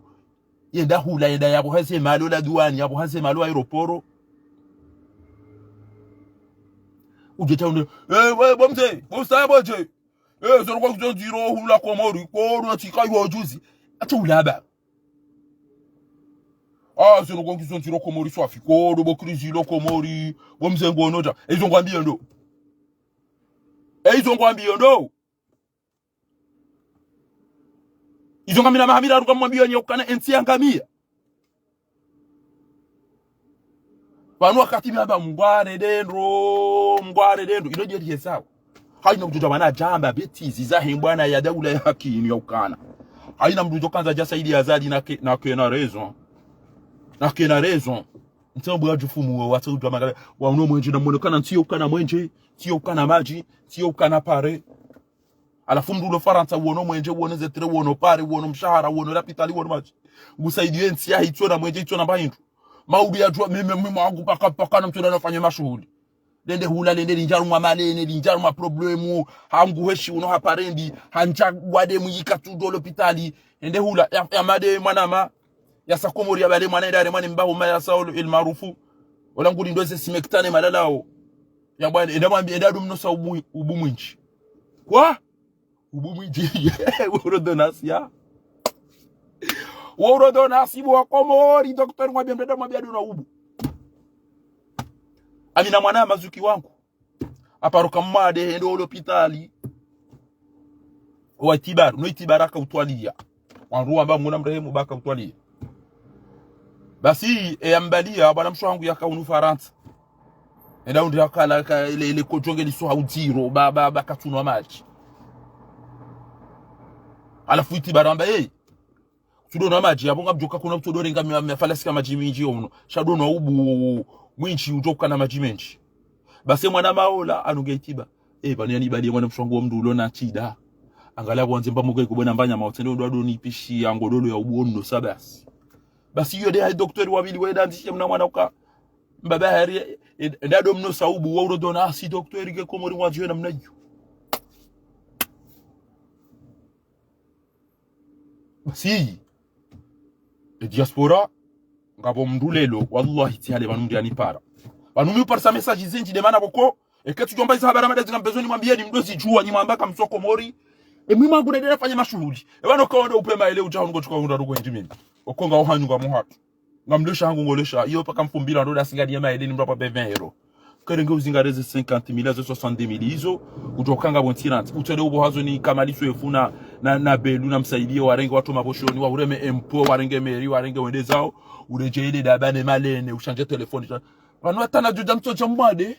yenda hula yenda yabo hase malo la duani yabo hase malo aeroporo ujeta unde bomze bomsa je zo kwa kujiro hula Komori ko ro tika yo juzi ata ulaba zo kwa kujiro Komori so afiko do bokrizi lo Komori bomze ngonoja ezo ngwambie ndo izo ngamira mahamira ruka mwambia nyokana ensi yangamia banu wakati maba mngware dendro ino je sawa haina mjuja wana jamba betizi za himbwana ya daula ya hakini yokana haina mjuja kanza ja Saidi Azadi na kena raison ntambu ya jufumu watu ujwa magale wa uno mwenje na mwonekana ntiyo kana mwenje tiyo kana maji tiyo kana pare alafu mdulo Faransa uono mwenje uono zetre uono pare uono mshahara uono lapitali uono maji ngusaidie nsi ya hityo na mwenje hityo na bahindu maudi ya jua mimi wangu paka na mtu anafanya mashuhudi lende hula lende linjaru malene linjaru ma problemu hangu heshi uno haparendi hanja wade muyika tudo l'hôpitali lende hula ya made mwanama ya Komori ya bale mwana idare mwana mbaho maya saulu il marufu wala ngudi ndoze simektane malalao ya bwana edamwambia edadu mnosa ubumwinchi kwa ubumwinchi Urodonasi wa Komori Dr. Mwabia mdada mwabia duna ubu amina mwana mazuki wangu aparuka mmade endo l'hôpitali wa Itibar no Itibaraka utwalia wanruwa mba muna mrehemu baka utwalia basi ambalia bwana msho wangu yakaunu Faransa enda undi yakala ile kojonge liso haudiro baba katunwa maji alafu Itibaramba tudona maji abonga bjoka kuna mtodore ngami falasika maji minji ono shadona ubu mwinchi utoka na maji menji base mwana maola anuge Itiba bani yani bali mwana mshongo mndulo na chida angala kwanze mpamuke kubona mbanya mautendo ndo adoni pishi angodolo ya ubondo sabasi basi yo de docteur wabili weda ndishe mna mwana uka mbaba hari ndado mno saubu wa urodona si docteur ke Komori wajiwe na mnayo basi diaspora ngabo mndulelo wallahi tihale banumdi anipara banumi par message zinji de mana boko eketu jomba hizo habari mada zinambezoni mwambie ni mdozi jua ni mwambaka msoko Komori Mimi mangu ndio nafanya mashuhudi bana ko ndo upema ile uja ngo chukwa ndo rugo njimini okonga ohanyunga mu hatu ngamlesha hangu ngolesha iyo paka mfumbira ndo dasingadia maile ni mrapa be 20 euro kenge uzingareze 50,000 zo 70,000 hizo utokanga bontiranti utele ubo hazo ni kamaliso efuna na belu na msaidie warenge watu maboshoni wa ureme empo warenge meri warenge wende zao ureje ile dabane malene ushanje telefoni bana atana juja mtocha mwade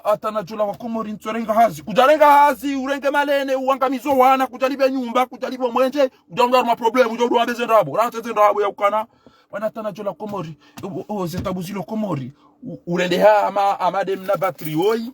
atana jula wa komori ntsorenga hazi kujarenga hazi urenge malene uangamizo wana kujalibe nyumba kujalibe mwenje ujaondoa ma problem ujaondoa abeze ndabo rate ndabo ya ukana bana atana jula komori zetabuzilo komori urende ha amade mna battery oi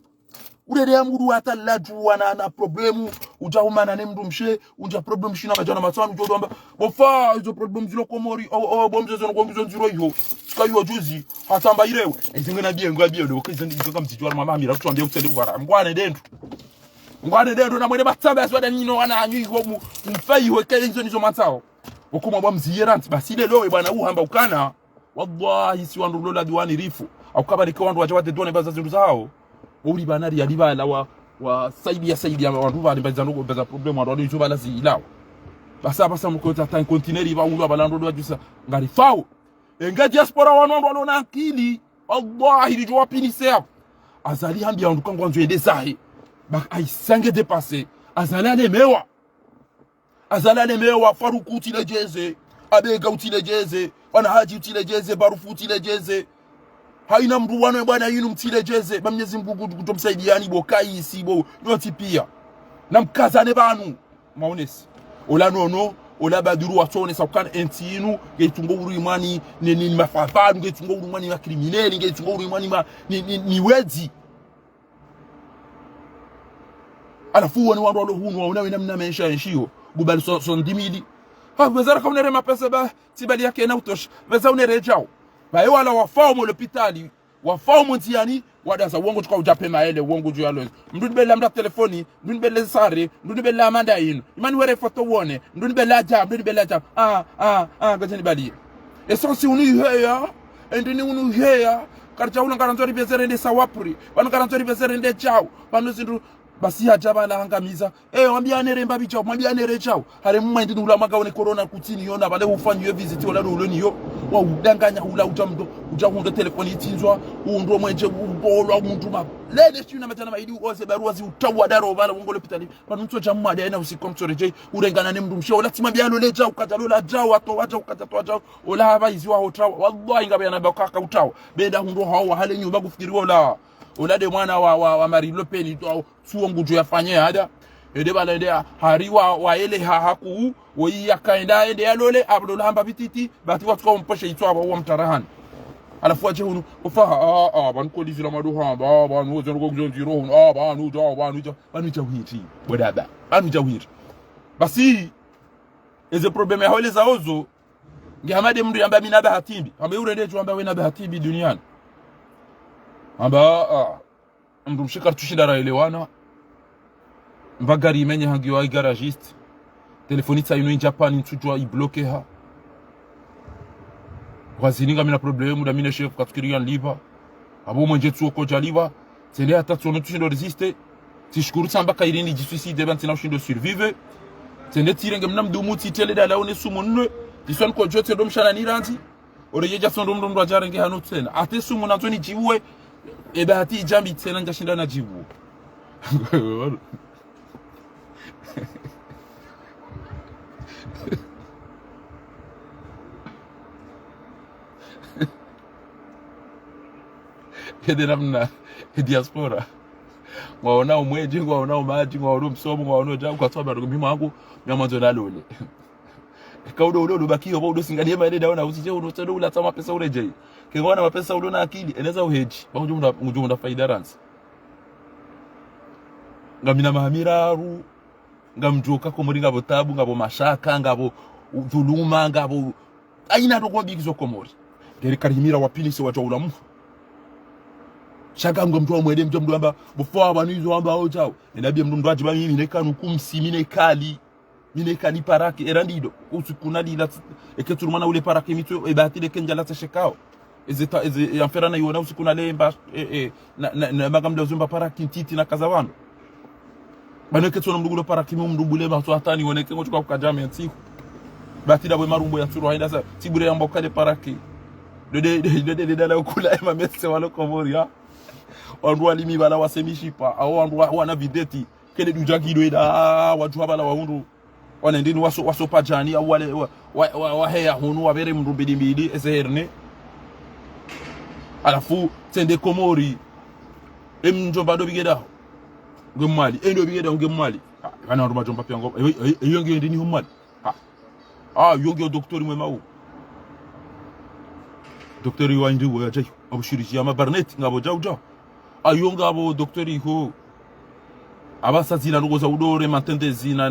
urende ya muru atala juwana na problemu ujaumana ne mndu mshe unja problem shina kajana matano ujodomba bofa izo problem zilo komori bomze zo ngombizo nziro iyo kayo juzi hatamba irewe izingena biengo ndo kizindi kaka mtijwa mama mira kutwambia kutende kwara ngwane dendo na mwene bataba aswada nino wana anyi ho mfai ho kale izo matao okuma bwa mziyeranti basi ile lowe bwana uhamba ukana wallahi si wandu lola diwani rifu akukabarika wandu waje watedone baza zindu zao uri banari yalibala wa saidi ya wandu bali baza ndo baza problem wandu njo bala zilawo basa mukota tan kontineri ba ulu abalando do ajusa ngari fawo enga diaspora wanu na akili wallahi lijo wapinise hapo azali hambia wandu kangu wanzu ende zahi ba aisange dépasser azali mewa faruku utilejeze abega utilejeze wana haji utilejeze barufu utilejeze haina mdu wana bwana yinu mtilejeze bamnyezi Mungu kutomsaidiani bokai isibo noti pia namkazane banu maonesi ola nono ola baduru watone sakana entinu ngetungo urimani ni mafafanu ngetungo urimani ma criminel ngetungo urimani ma ni wedi alafu wani wandu walo hunu wauna wina mna maisha nshio gubali son dimili wazara ka unere mapesa ba tibali yake na utosh weza unere jao ba wala wafamu l'hôpitali wafamu ntiani wadaza wongo tuka ujape maele wongo juu yalo mduni bela mda telefoni mduni bela sare mduni bela amanda inu imani were foto wone mduni bela jab gajeni bali esonsi unu heya endini unu heya karja ula ngaranzori bezere nde sawapuri wanu ngaranzori bezere nde chao wanu zindu basi hajaba la hangamiza wambia nere mbabi chao mwambia nere chao hale mwendi nula magaone corona kutini yona bale ufanyiwe visit wala uloni yo wa udanganya ula utamdo ujahundo telefoni itinzwa undo mwenje ubolo umuntu ma lene shina matana maidi ose barua zi utawa daro bala ngolo pitali panunto jamma de na usikomsoreje urengana ne mndu msho lati mabiano leja ukatalola jao ato ukatato jao ola haba iziwa hotrawa wallahi ngabe na bakaka utawa benda hundo hawa hale nyumba kufikiriwa ola de mwana wa Marine Le Pen to suongu jo yafanye hada ede bala ede hariwa wa ele haku wo yakaenda ede alole abdola hamba bititi bati watu kwa mposhe itwa wa mtarahan alafu aje hunu ofa ban ko dizira madu hamba ban wo zongo gonjiro hunu banu ja witi bodaba banu ja witi basi eze probleme hole za ozo ngihamade mndu yamba mina bahatibi ambe urende tu amba wena bahatibi duniani amba mndu mshikar tushidara elewana mbagari imenye hangiwa garagiste telefonita ino in Japan ntujwa ibloke ha wazininga mina problemu da mina chef katukiri yan liba abo mwenje tuoko jaliba tende hata tsono tushindo resiste tishkuru tsamba kairini jisuicide ban tina ushindo survive tende tirenge mna mdumu titele da laone sumunne diswan ko jote dom shana niranti oreje jason dom ndo ajarenge hanu tena ate sumu na toni jiwe ebe hati jambi tena njashinda na jibu kede namna diaspora waona umweje waona umaji waona msomo waona jabu kwa sababu ndo mimi wangu myamanzo nalole kaudo ulo bakiyo bodo singalie maende daona usije unotselo ula tsama pesa ureje kengona mapesa ulo na akili eneza uheji bangu faida ransi ngamina mahamiraru ngamjoka ko muri ngabo tabu ngabo mashaka ngabo dhuluma ngabo aina ndo bigizo komori geri karimira wapilisi watu ulamu shaka ngomtu amwede mtu amba bufo abantu izo amba ojawo enabye mndu ndwaje ba mimi nekanu kumsimine kali mine kali parake erandido usikuna lila eketurumana ule parake mitu ebatile kenjala tashekao ezeta yamferana yona usikuna lemba na magamda zumba parake ntiti na kazawano baneke tsona mndugulo para kimi mndubule ba to atani woneke ngo chukwa kujamia tsiku batida bwe marumbo ya tsuru haida sa tibure yamba kale para ki de dala ukula ema messe walo komoria wandu walimi bala wasemishipa au wandu wana videti kele dujagido ida watu bala waundu wana ndini waso pajani au wale wa heya hunu wabere mrumbidi mbidi ezerne alafu tende komori emjomba do bigeda ngemali endo bigeda ngemali kana ndo majomba pia ngomba yonge ndini humali yonge doktori mwema u doktori wa ndi wa jay abushiriji ama barnet ngabo jawja ayonga abo doktori ho abasa zina ngoza udore matende zina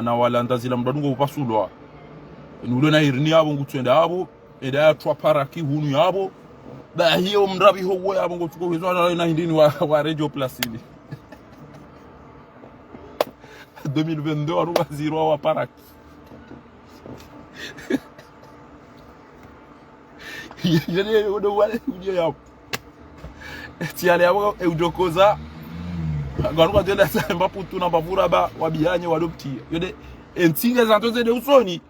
na wala ndazila mdadungo upasulwa nulo na irini abo ngutwenda abo eda ya twa paraki hunu yabo ba hiyo mrabi ho wo yabo ngutuko hizwa na ndini wa radio plasili 2022 aruwa zero wa paraki yeye odo wale udio yabo tiale yabo eujokoza garuka dela samba putu na bavura ba wabihanye wadopti yode entinga zantoze de usoni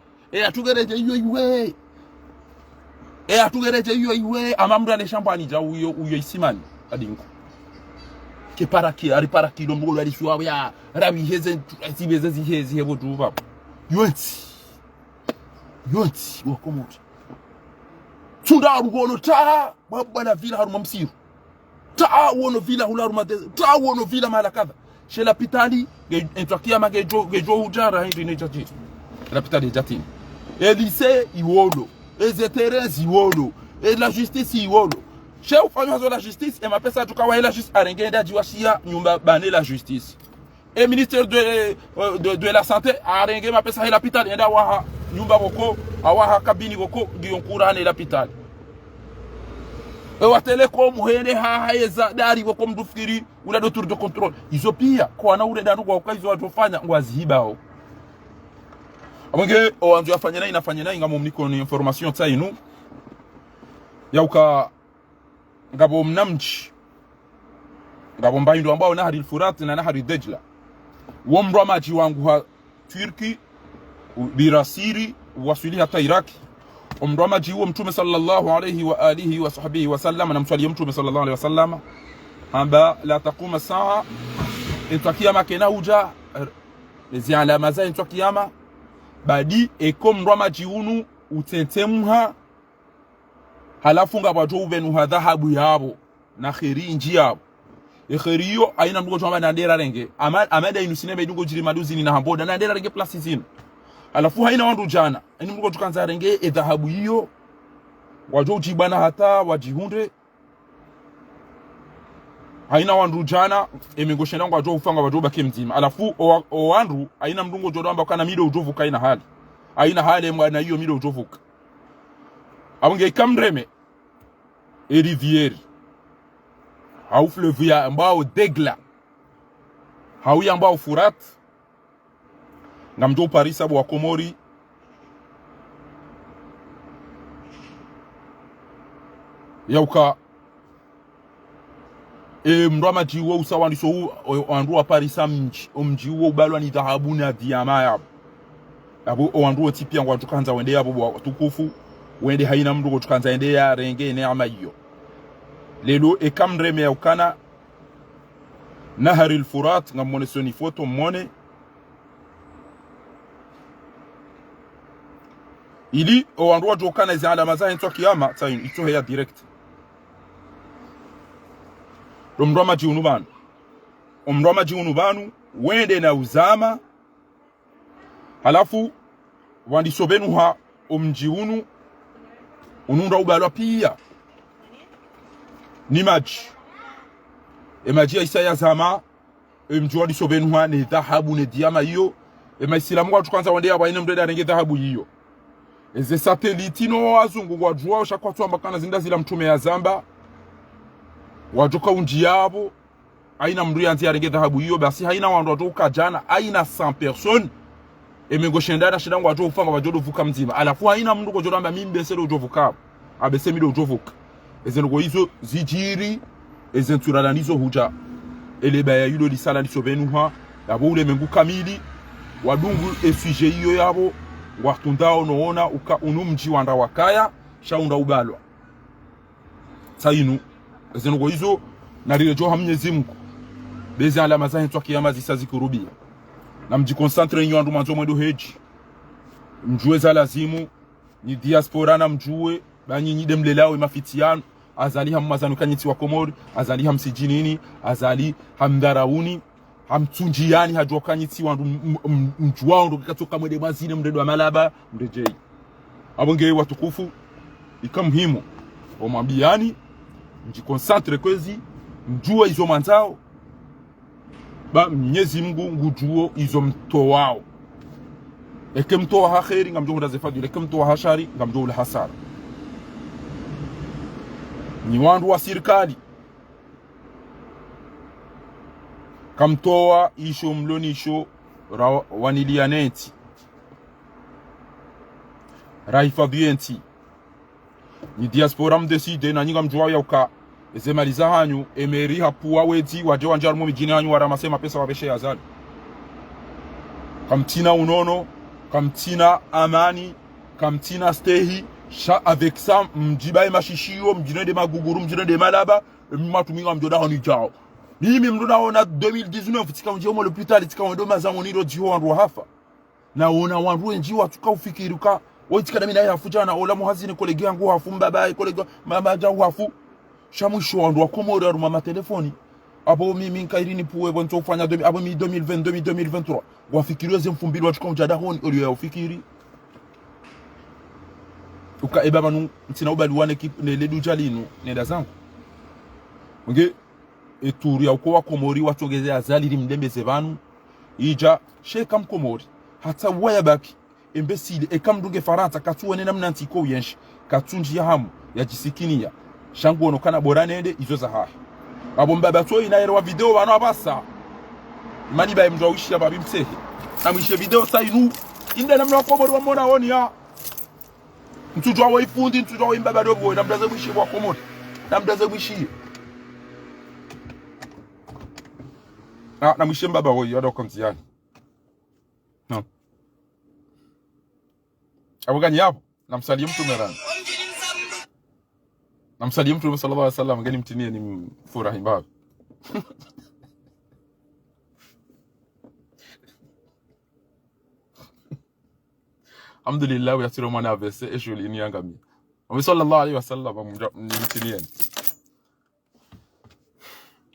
atugereje iwe amamdu ane champagne ja uyo isimani adinko ke paraki ari paraki do mbolo ali shuwa ya rabi heze tibeze zihezi hebo duva yonti wakomuti tunda rugono ta babana vila haruma msiru ta wono vila hularuma ta wono vila malakadha shela pitali entwakia magejo ujara hindi nejaji la pitali jatini lycée iwolo terrains iwolo la justice iwolo chez ufanywa la justice et mapesa tukawa la justice arengenda jiwashia nyumba bane la justice et ministère de la santé arenge mapesa la pitali enda wa nyumba boko awaha kabini boko ngiyonkurane la pitali wa telecom muhende haeza dari boko mdufiri ula do tour de contrôle izo pia kwa na ule danu kwa ukaizo watofanya ngwazihibao abonge oanzo yafanya nayi nafanya nayi ngamo mniko ni information tsainu yauka ngabo mnamji ngabo mbayindo ambao na Nahar Furat na Nahar Dejla womro maji wangu ha Turki birasiri wasili hata Iraki omro maji huo mtume sallallahu alayhi wa alihi wa sahbihi wa sallam na mswali mtume sallallahu alayhi wa sallam amba la taquma saa intakiyama kena uja lezi alama za intakiyama badi ekom rama jiunu utentemha halafu ngabo uvenu ha dhahabu yabo na khiri nji yabo khiriyo aina mdugo chamba na ndera renge amada inusine bedungo jiri maduzini na hamboda na ndera renge plus zino halafu haina wandu jana ini mdugo tukanza renge dhahabu hiyo wajibana hata wajihunde haina wandu jana emegoshena ngo ufanga wajoba kemzima alafu o wandu haina mdungo jodamba kana mido ujovuka ina hali haina hali mwana hiyo mido ujovuka abonge kamreme e rivière au fleuve ya ambao Degla hau ya ambao Furat ngamjo Paris abo wa Komori yauka mrama jiwo usawandi so wandu wa Paris mji wo ubalwa ni dhahabu na diama yabo wandu tipia ngwa tukanza wende yabo tukufu wende haina mndugo tukanza ende ya renge neema hiyo lelo ekamreme ya ukana Nahar Furat ngamone soni foto mone ili wandu wa jokana za alama za ntwa kiyama tsayin ito ya direct omrama jiunu banu wende na uzama halafu wandisobenu ha omjiunu ununda ubalwa pia ni maji maji isa ya zama mji wandisobenu ha ni dhahabu ne diama hiyo maisilamu wa tukanza wende aba ine mdeda renge dhahabu hiyo eze satellite no wazungu wajua shakwatu ambakana zinda zila mtume ya zamba wajoka unji yabo aina mndu yanzi yarenge dhahabu hiyo basi haina wandu watoka jana aina 100 personnes emegoshendana shidangu watu ufanga wajodo vuka mzima alafu haina mndu ko jodamba mimbe sero ujovuka abese mido ujovuka ezengo hizo zijiri ezenturana nizo huja eleba ya yudo lisala lisovenuha yabo ule mengu kamili wadungu efije hiyo yabo watundao noona uka unumji wanda wakaya shaunda ubalwa sainu ezenugo hizo narirejo hamnyezi Mungu bezi alama za hitwa kiyama zisazikurubia na mjikonsantre nyo andu manzo mwendo heji mjue za lazimu ni diaspora na mjue banyi nyide mlelao mafitiano azali hammazanu kanyiti wa Komori azali hamsijinini azali hamdarauni hamtunjiani hajua kanyiti wandu mjuao ndo katoka mwede mazine mredo wa malaba mrejei abonge watukufu ikamuhimu omambiani mjikonsantre kwezi mjue izo manzao ba Mwenyezi Mungu ngujuo izo mto wao eke mto wa kheri ngamjo ndazefadu eke mto wa shari ngamjo ule hasara ni wandu wa serikali kamtoa isho mlonisho wanilianeti raifadhienti ni diaspora mdeside na nyinga mjua ya uka ezemaliza hanyu emeri hapuwa wedi waje wanjarumo mijini hanyu waramasema pesa wabeshe yazali kamtina unono kamtina amani kamtina stehi sha avec ça mjibaye mashishio mjine de maguguru mjine de malaba matuminga mjoda honi jao mimi mdo naona 2019 tika mjomo le plus tard tika ndo mazango niro jiho wandu hafa na ona wandu njiwa tukaufikiruka oitika na mina yafuja na ola muhazine kolege yangu hafu mbabaye kolege mama jangu hafu shamusho wandu wa Komori ya mama telefoni abo mimi nkairini puwe bonto kufanya abo mi 2020 2023 wafikirio zemfumbili watuka mjada honi olio ya ufikiri uka eba manu ntina ubaliwane ledu jalinu nenda zangu nge eturu ya uko wa Komori watongeze azali limdembeze banu ija sheka mkomori hata waya baki imbesile ekamdunge faranta katuwe namna ntiko yenshi katunji ya hamu ya jisikinia shangu onokana boranende izo za hahi abo mbaba to inaelewa video bano abasa mani ba mjwa wishi ya babi msehe amwishe video sainu inde namna Komori wa mona oni ya mtujwa wa ifundi mtujwa wa imbaba dogo na mdaze mwishi wa Komori na mdaze mwishi na mwishe mbaba wa yodo kontiani no abugani hapo namsalia mtu merani namsalia mtu sallallahu alaihi wasallam ngani mtinie ni furahi mbaba alhamdulillah ya tiro mwana vese eshuli ni yangami wa sallallahu alaihi wasallam mtinie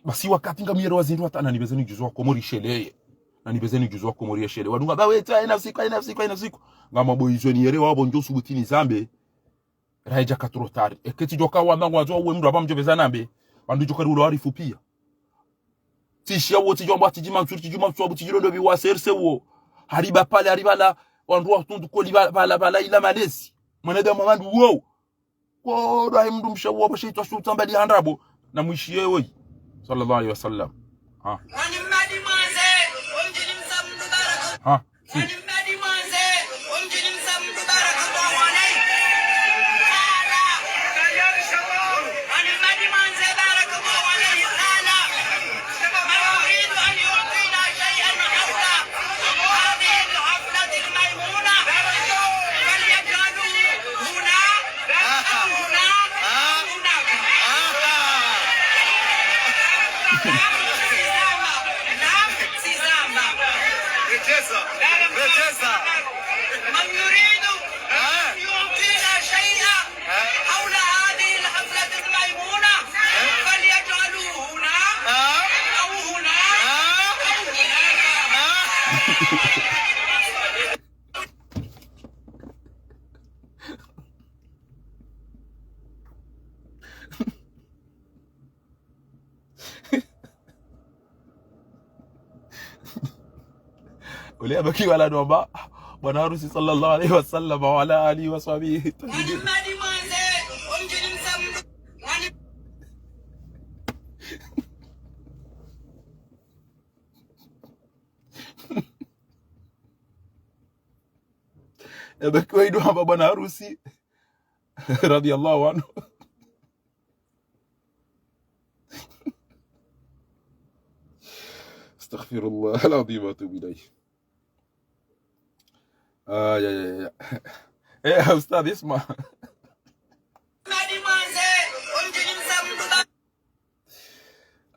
basi wakati ngamiro wazindu hata ananibezeni juzwa Komori sheleye na nibezeni juzwa Komori shele wadunga bawe ta ina siku ngama boyizwe ni yere wabo njo subutini zambe raija katrotari eketi joka wamangu wazo we mdu abamjo bezana mbe bandu joka rulo arifu pia tishia woti jomba tijima nsuri tijuma tsobu tijirondo bi waserse wo hariba pale hariba la wandu watundu ko bala ila malesi manada mamandu wo ko ndo mdu mshawo bashaitwa shuta mbali handrabo na mwishie we sallallahu alaihi wasallam ha ha وليه بكي ولا نوبا bwana harusi sallallahu alaihi wasallam wa ala alihi wa sahbihi baki waidu hapa bwana harusi radiyallahu anhu astaghfir Astaghfirullah al-azim wa atubu ilayh. يا ايه يا استاذ اسمع.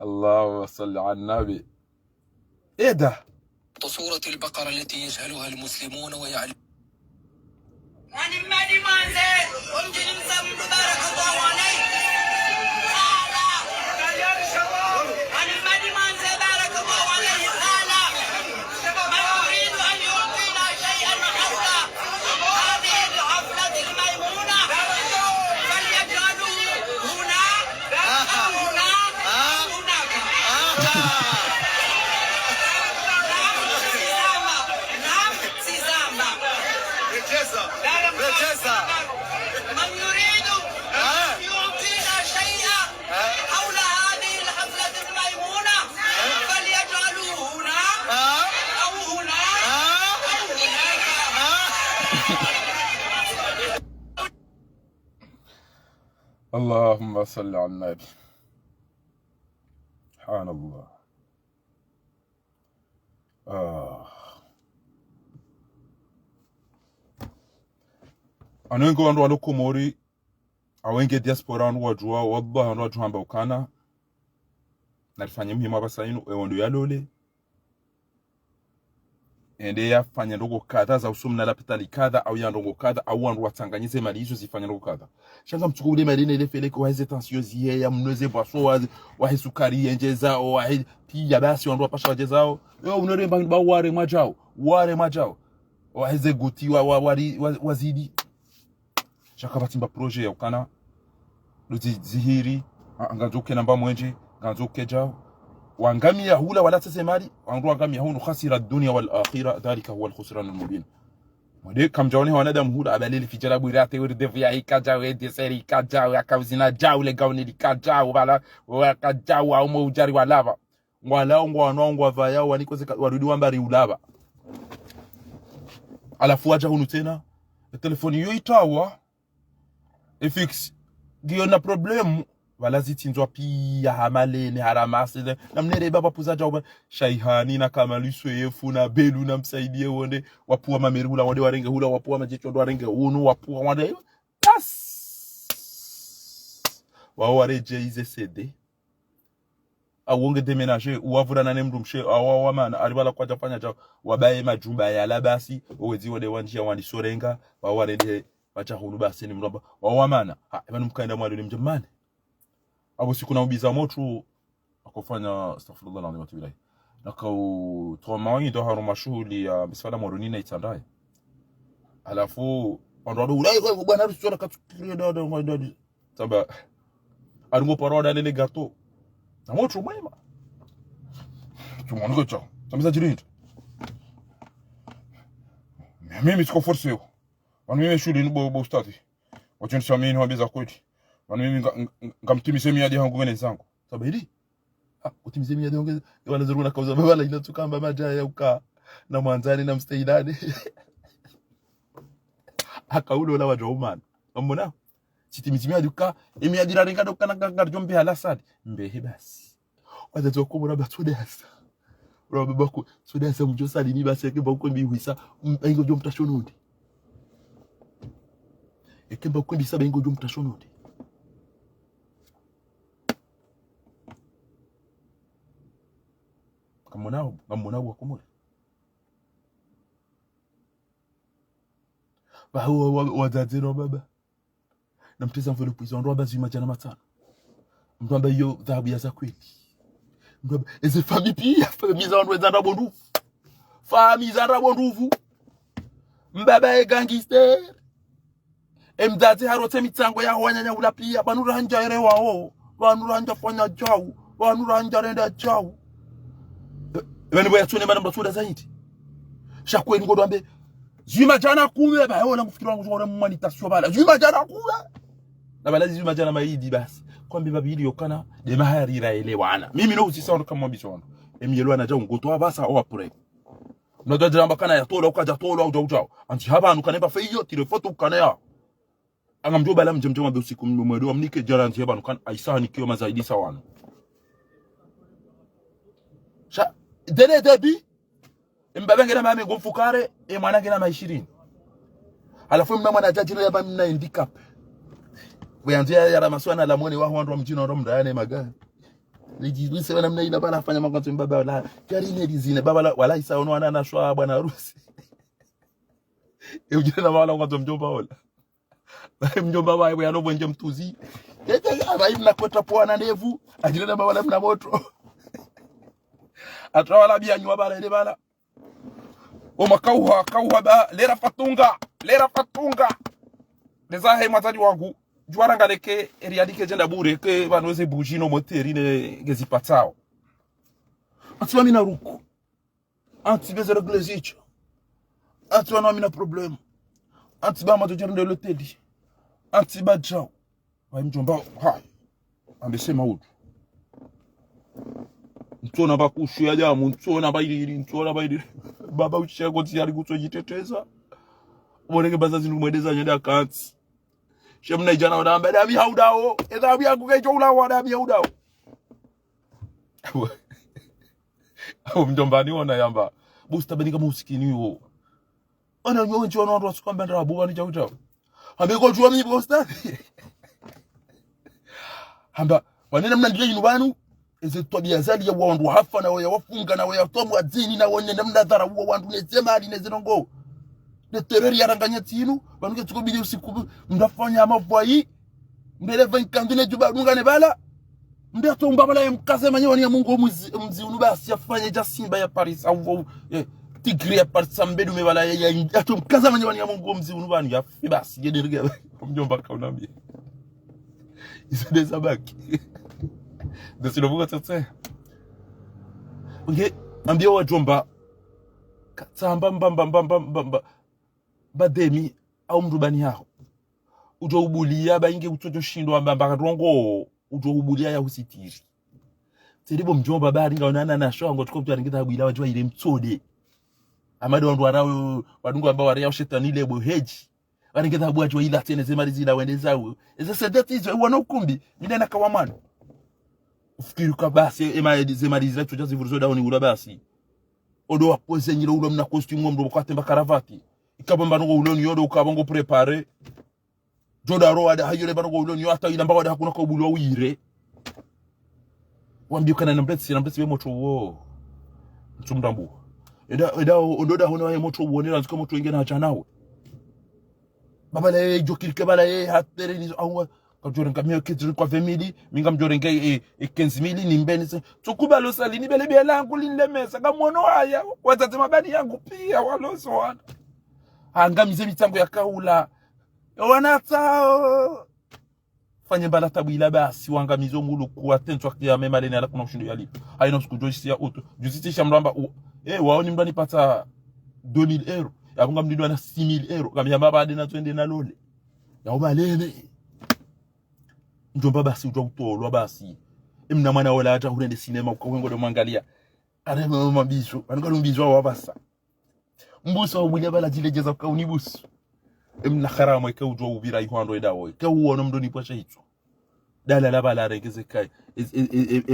اللهم صل على النبي. ايه ده؟ صورة البقرة التي يجهلها المسلمون ويعلمون. من يريد أن يعطينا شيئا حول هذه الحفلة الميمونة فليجعلوه هنا أو هنا أو هناك. اللهم صل على النبي. سبحان الله. Anwengi wandu walo Komori, awenge diaspora wandu wajua, wallahi wandu wajua hamba ukana. Nalifanya muhimu hapa sainu, wandu ya lole. Ende ya fanya ndogo kadha za usumu na lapitali kadha, au ya ndogo kadha, au wandu watanganyize mali hizo zifanya ndogo kadha. Shanga mtuku ule madine ile feleke wahize tansio ziye ya mnoze baso wahi sukari enjeza o wahi pia basi wandu wapasha wajezao. Unore mba ware majao. Wahize guti wazidi. Shaka batimba projet ya ukana luti zihiri nganzoke namba mwenje nganzoke jao wangamia hula wala tasemari wandu wangamia hunu khasira dunya wal akhirah dhalika huwa al khusran al mubin. Mwede kamjawani wanadamu hula abalili fi jalabu irate wirde vya ikajao ede seri ikajao akawzina jao le gauni likajao bala wakajao au mujari walava ngwalao ngwanongwa vaya wanikoze warudi wambari ulava alafu waja hunu tena telefoni yo itawa efix giona problemu wala zitinzwa pia hamalene haramase na mnere baba puzaja uba shaihani na kamaluswe yefu na belu na msaidie wonde wapua mamerula wonde warenge hula wapua majicho ndo warenge unu wapua wonde tas wawareje ize CD awonge demenager uwavura na nemdu mshe awawamana alibala kwa jafanya jao wabaye majumba ya labasi owezi wode wanjia wandi sorenga wawarende bacha hulu basi ni mraba wawamana ebanu mkaenda mwali ni mjamani abo siku na ubiza motu akofanya astaghfirullah alazim wa tubilai nakau tomawi ndo haro mashuhuli ya bisfala moronina itandai alafu ondodo ulai kwa bwana harusi wana katukiria dada saba arungo paroda lele gato na motu mwema tumongo chao sameza jirinto mimi siko forceo wanu mimi shule ni bo stati wachoni samini wabiza kweti wanu mimi ngamtimize miadi yangu wene zangu sabidi utimize miadi yangu wala zuruna kauza baba la inatukamba majaya uka na mwanzani na mstaidani akaulo la wajoumana mbona sitimize miadi uka miadi raringa doka na ngarjombe halasadi mbehe basi wazazo kumura batudesa roba bako sudesa mjosali ni basi yake bako mbiwisa ingo jom tashonundi ekemba kundi saba ingo jom tashonundi kamonao wakomore baho wazazero baba na mteza mfolo puizo ndo bazi majana matano mtamba yo dhahabu ya za kweli mtamba eze fami pia fami za ndo za bondu fami za bondu mbaba e gangster emdati harote mitango ya wanyanya ula pia banuranja ere wao banuranja fanya jao banuranja renda jao bani boya tune bana mtoda zaidi shakwe ngo dombe zima jana kuwe ba wala kufikira wangu zora humanitation bala zima jana kuwe na bala zima jana maidi basi kwambi babili yokana de maharira elewana mimi no usisa kama mbicho emiyelwa na jao ngoto abasa au apure ndo jamba kana ya tola ukaja tola au jao anti haba nukaneba feyo tire foto kana ya angamjo bala mjemjema be usiku mwedo amnike jaranti haba nukan aisa nikiwa mazaidi sawana sha dele debi mbaba ngena mame ngomfukare mwana ngena ma 20 alafu mna mwana jajira ya mna handicap weanzia ya ramaswana la mwone wa ndo mjino ndo mndane magari lijizwise wana mna ina bala fanya makanzo mbaba wala karine lizine baba wala isa ono wana shwa bwana harusi ujina na wala ngwazo mjomba wala mjomba wae ya nobo nje mtuzi aba mna kweta poa na ndevu ajina na baba mna moto atrawala bianywa bala ile bala kauha ba lera fatunga lezahe matadi wangu juara ngaleke eriadike jenda bure ke banweze bujino moteri ne gezipatao atiwa mina ruku anti bezero glezicho anti wana mina problem anti ba matojero de loteli anti ba jao wa mjomba ha ambesema hudu mtona bakushuya jamu mtona bairi baba uchego tiyari kutojiteteza boneke bazazi numwedeza nyenda kanti shemna ijana wadamba dabi haudao edabi yangu kecho ulawa dabi haudao au mjombani ona yamba busta benika musikini yo ana nyonji wana watu wasukwamba ndara buwa ni chao ambeko juwa mi busta hamba wanena mna ndile yinubanu eze tobia zali ya wandu hafa na waya wafunga na waya tomu adzini na wonye namna dhara uwa wandu nezema hadi nezinongo de terrori yaranganya tinu banuke tukobidi usiku ndafanya amavwayi mbele 20 ne juba dunga ne bala ndato mbabala ya mkaze manyo ya Mungu mzi unubasi afanye ja Simba ya Paris au Tigre ya Paris ambedu mebala ya ato mkaze manyo ya Mungu mzi unubani ya basi yederga mjomba kaunambia iso desabaki desilo vuga tete nge ambia wajomba katsamba bademi au mrubani yao ujo ubulia bainge utojo shindo ambamba rongo ujo ubulia ya usitiri seribo mjomba bari ngaonana na shongo tukopya ngita bwila wajwa ile mtsode amado wandu warawo wadungu ambao waria shetani lebo heji waningeta bwajwa ila tene zemalizi la wendezao eze sedatizo wana ukumbi midena kawamano ufikiri ka basi zemalizi la tujazi vuruzo daoni ula basi odo wapoze nyiro ulo mna costume mdo kwatemba karavati ikabamba ngo uloni yodo ukabongo prepare joda roada hayole bango uloni hata ila mbawa hakuna ko bulwa wire wambi kana nambetsi be moto wo mtumdambu eda ondoda hono ya moto wo nela ziko moto ingena acha nawe baba le jokirke bala ye hatere ni awa kajore ngamio kitri kwa family minga mjore ngai 15000 ni mbeni tukuba lo salini bele bela langu linlemesa ngamono haya watate mabani yangu pia waloso wana angamize mitango ya kaula wanatao fanye bala tabila basi wangamizo mulu kwa tentu akia mema lene ala kuna ushindo yalipo haina usikujojisi ya auto jusiti shamramba waoni mdani pata 2000 euro ya kunga mdido na 6000 euro kamia mbaba adina tuende na lole ya ubalene njomba basi ujwa utolwa basi mna mwana wala hata urende sinema ukawengo do mwangalia arema mabizo anukalo mbizo wa basa mbuso ubulya bala jilejeza kwa unibusu mna kharama ka ujwa ubira ihwando edawo ka uona mdoni pasha hicho dala la bala regeze kai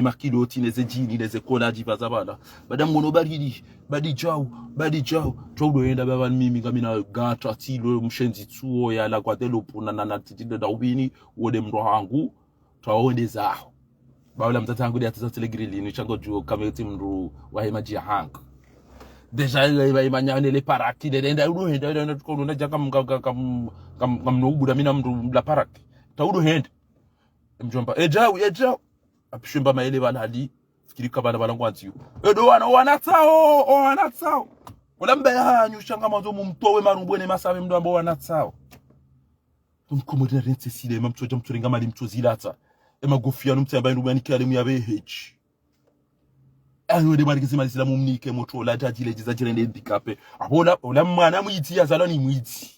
makido tineze jini neze kona jivaza bala badam ngono badi jao todo enda baba mimi ngamina gata tilo mshenzi tuo ya la kwa telo puna na titide da ubini wode mro hangu taonde zao bawla mtata yangu ya tele grili ni chango juo kameti mru wa hemaji hangu deja ile imanyane le paraki de enda udo henda tuko ndo jaka kam no buda mina mru la paraki taudo henda mjomba ejao apishimba maele balali fikiri kabana balangwanzi edo wanatao ulamba ya nyushanga mazo mumtowe marumbwene masabe mdo ambao wanatao tumkomodera rente sile mamchoja mturinga mali mchozilata emagofia numtamba ndubani kale mu yabe h ayo de marike simali sila mumnike moto la jajile jizajire ndikape abola ola mwana mwiti yazalani mwiti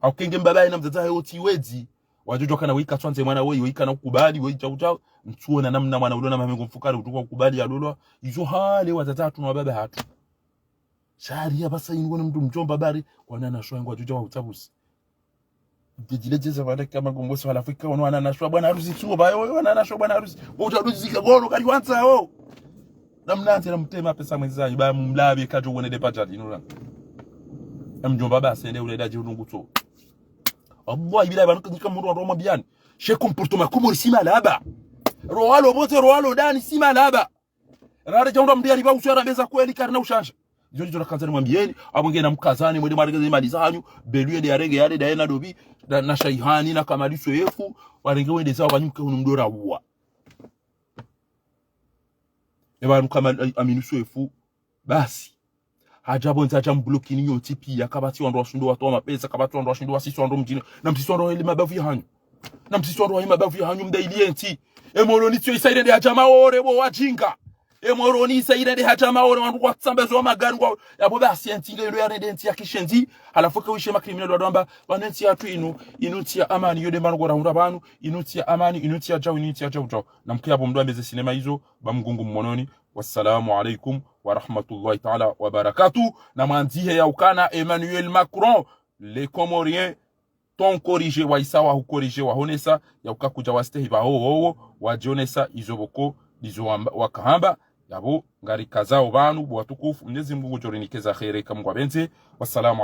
akenge mbaba ina mtata yoti wedi wajojo kana wika twanze mwana wewe wika na kukubali wewe chaucha mtuona namna mwana ulona mamengo mfukara utukwa kukubali alolwa izo hale watatu na baba hatu sharia basa ingone mtu mjomba bari wanana shwangu wajojo wa utabusi bijilejeza wale kama gomboso wala Afrika wanana shwa bwana harusi tuo bayo wanana shwa bwana harusi utaduzika gono kali wanza namnanze namtema pesa mwenzanyu ba mumlabe kajo wone de pajadi no mjomba ba sende ule daje ununguto Allah ibila ba nuka muru roma bian she comportement comme si malaba roalo bote roalo dani si malaba rara jaunda mdia riba usara beza kweli karna ushanja joni jona kanzani mwambieni abonge na mkazani mwende marigeze mali zanyu beluye de arege yale da ena dobi na shaihani na kamaliso yefu warenge wende sawa banyuke unumdora wa eba kama aminuso yefu basi hajabo nza jambloki ninyo tipi yakabati wando washindo watu mapesa kabati wando washindo wasisi wando mjini na msisi wando ile mabavu yanyu na msisi wando ile mabavu yanyu mdailienti emoroni tyo isaide de hajama ore bo wajinga emoroni isaide de hajama ore wandu kwa tsambezo magari kwa yabo basi entinga yolo ya redenti ya kishenzi alafu ka wishe makriminal wadamba banenti ya tu inuti ya amani yode mango raunda banu inuti ya amani inuti ya jau na mkiyabo mdo ambeze sinema hizo bamgungu mmononi. Wassalamu alaikum wa rahmatullahi ta'ala wa barakatuh. Na mandihe ya ukana Emmanuel Macron les Comoriens ton corrigé wa isawa hu corrigé wa honesa ya ukakuja wastehi ba ho wa jonesa izoboko dizo wakahamba yabo ngari kazao banu bwatukufu Mwenyezi Mungu jorenikeza khaire kamgwa benze. Wassalamu alaikum.